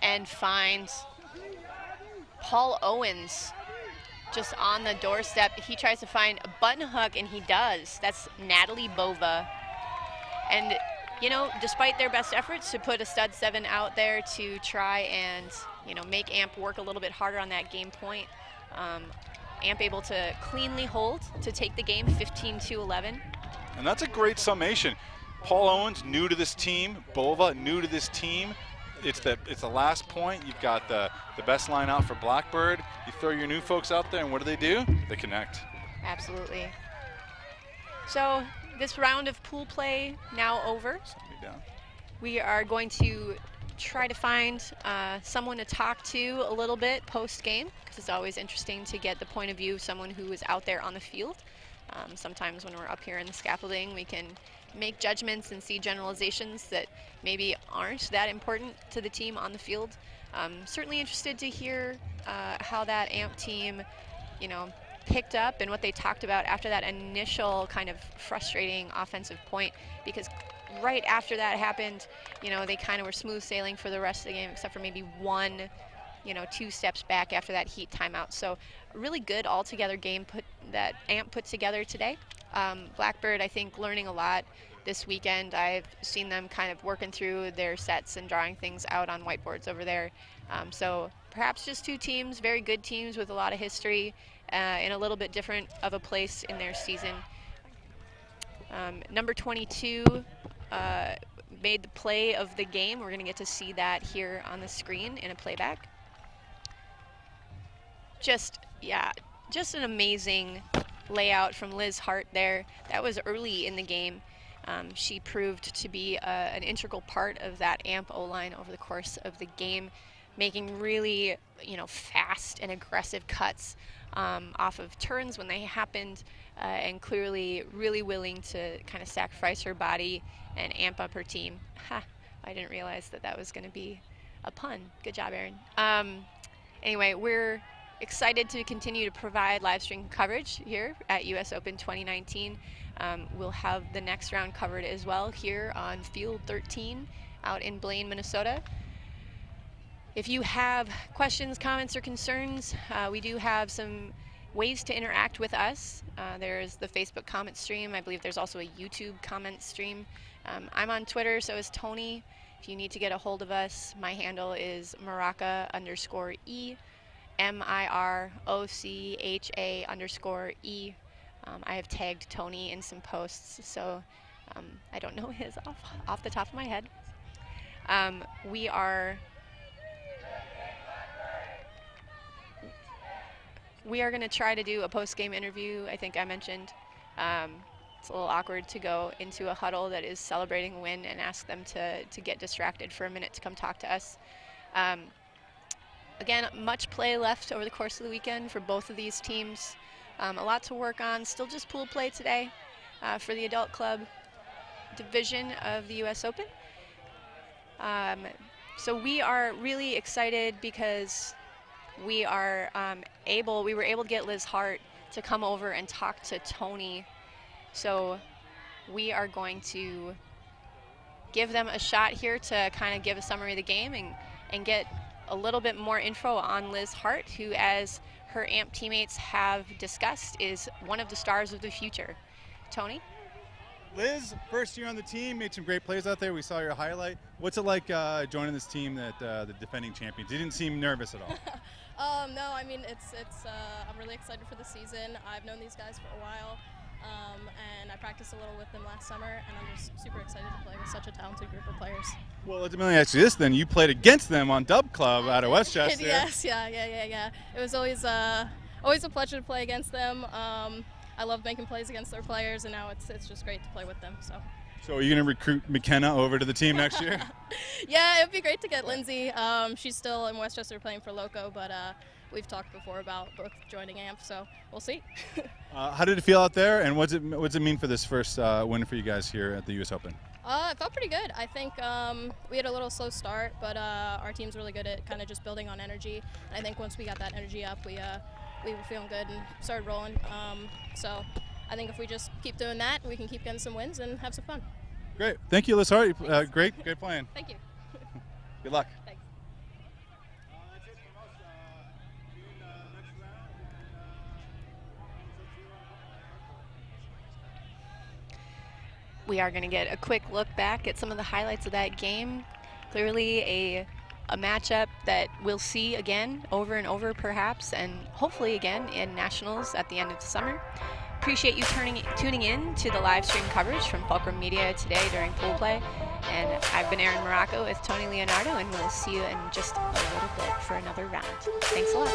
Speaker 1: and finds Paul Owens just on the doorstep. He tries to find a button hook, and he does. That's Natalie Bova. And, despite their best efforts to put a stud 7 out there to try and, make AMP work a little bit harder on that game point, AMP able to cleanly hold to take the game 15-11.
Speaker 2: And that's a great summation. Paul Owens, new to this team. Bova, new to this team. It's the last point. You've got the best line out for Blackbird. You throw your new folks out there, and what do? They connect.
Speaker 1: Absolutely. So this round of pool play now over.
Speaker 2: Somebody down.
Speaker 1: We are going to try to find someone to talk to a little bit post-game, because it's always interesting to get the point of view of someone who is out there on the field. Sometimes when we're up here in the scaffolding, we can make judgments and see generalizations that maybe aren't that important to the team on the field. Certainly interested to hear how that AMP team, picked up and what they talked about after that initial kind of frustrating offensive point, because right after that happened, they kind of were smooth sailing for the rest of the game, except for maybe one, 2 steps back after that heat timeout. So a really good all-together game that AMP put together today. Blackbird, I think, learning a lot this weekend. I've seen them kind of working through their sets and drawing things out on whiteboards over there. So perhaps just 2 teams, very good teams with a lot of history, in a little bit different of a place in their season. Number 22 made the play of the game. We're going to get to see that here on the screen in a playback. Just an amazing layout from Liz Hart there. That was early in the game. She proved to be an integral part of that AMP O-line over the course of the game, making really, fast and aggressive cuts off of turns when they happened, and clearly really willing to kind of sacrifice her body and amp up her team. I didn't realize that was going to be a pun. Good job, Erin. Anyway, we're excited to continue to provide live stream coverage here at US Open 2019. We'll have the next round covered as well here on Field 13 out in Blaine, Minnesota. If you have questions, comments, or concerns, we do have some ways to interact with us. There's the Facebook comment stream. I believe there's also a YouTube comment stream. I'm on Twitter, so is Tony. If you need to get a hold of us, my handle is Miraca_E, MIROCHA_E. I have tagged Tony in some posts, so I don't know his off the top of my head. We are going to try to do a post-game interview. I think I mentioned it's a little awkward to go into a huddle that is celebrating a win and ask them to get distracted for a minute to come talk to us. Again, much play left over the course of the weekend for both of these teams. A lot to work on. Still just pool play today for the adult club division of the U.S. Open. So we are really excited because we were able to get Liz Hart to come over and talk to Tony. So we are going to give them a shot here to kind of give a summary of the game and get a little bit more info on Liz Hart, who, as her AMP teammates have discussed, is one of the stars of the future. Tony?
Speaker 4: Liz, first year on the team, made some great plays out there. We saw your highlight. What's it like joining this team that the defending champions? You didn't seem nervous at all.
Speaker 5: No, I mean, it's I'm really excited for the season. I've known these guys for a while, and I practiced a little with them last summer, and I'm just super excited to play with such a talented group of players.
Speaker 4: Well, let me ask you this then. You played against them on Dub Club out of Westchester.
Speaker 5: Yes, yeah. It was always a pleasure to play against them. I love making plays against their players, and now it's just great to play with them. So
Speaker 4: are you going to recruit McKenna over to the team next year?
Speaker 5: Yeah, it would be great to get Lindsay. She's still in Westchester playing for Loco, but we've talked before about both joining AMP, so we'll see.
Speaker 4: How did it feel out there, and what's it mean for this first win for you guys here at the U.S. Open?
Speaker 5: It felt pretty good. I think we had a little slow start, but our team's really good at kind of just building on energy. And I think once we got that energy up, we were feeling good and started rolling. So I think if we just keep doing that, we can keep getting some wins and have some fun.
Speaker 4: Great. Thank you, Liz Hart. Great playing.
Speaker 5: Thank you.
Speaker 4: Good luck.
Speaker 5: Thanks.
Speaker 1: We are going to get a quick look back at some of the highlights of that game. Clearly a matchup that we'll see again over and over perhaps, and hopefully again in nationals at the end of the summer. Appreciate you tuning in to the live stream coverage from Fulcrum Media today during pool play. And I've been Erin Morocco with Tony Leonardo, and we'll see you in just a little bit for another round. Thanks a lot.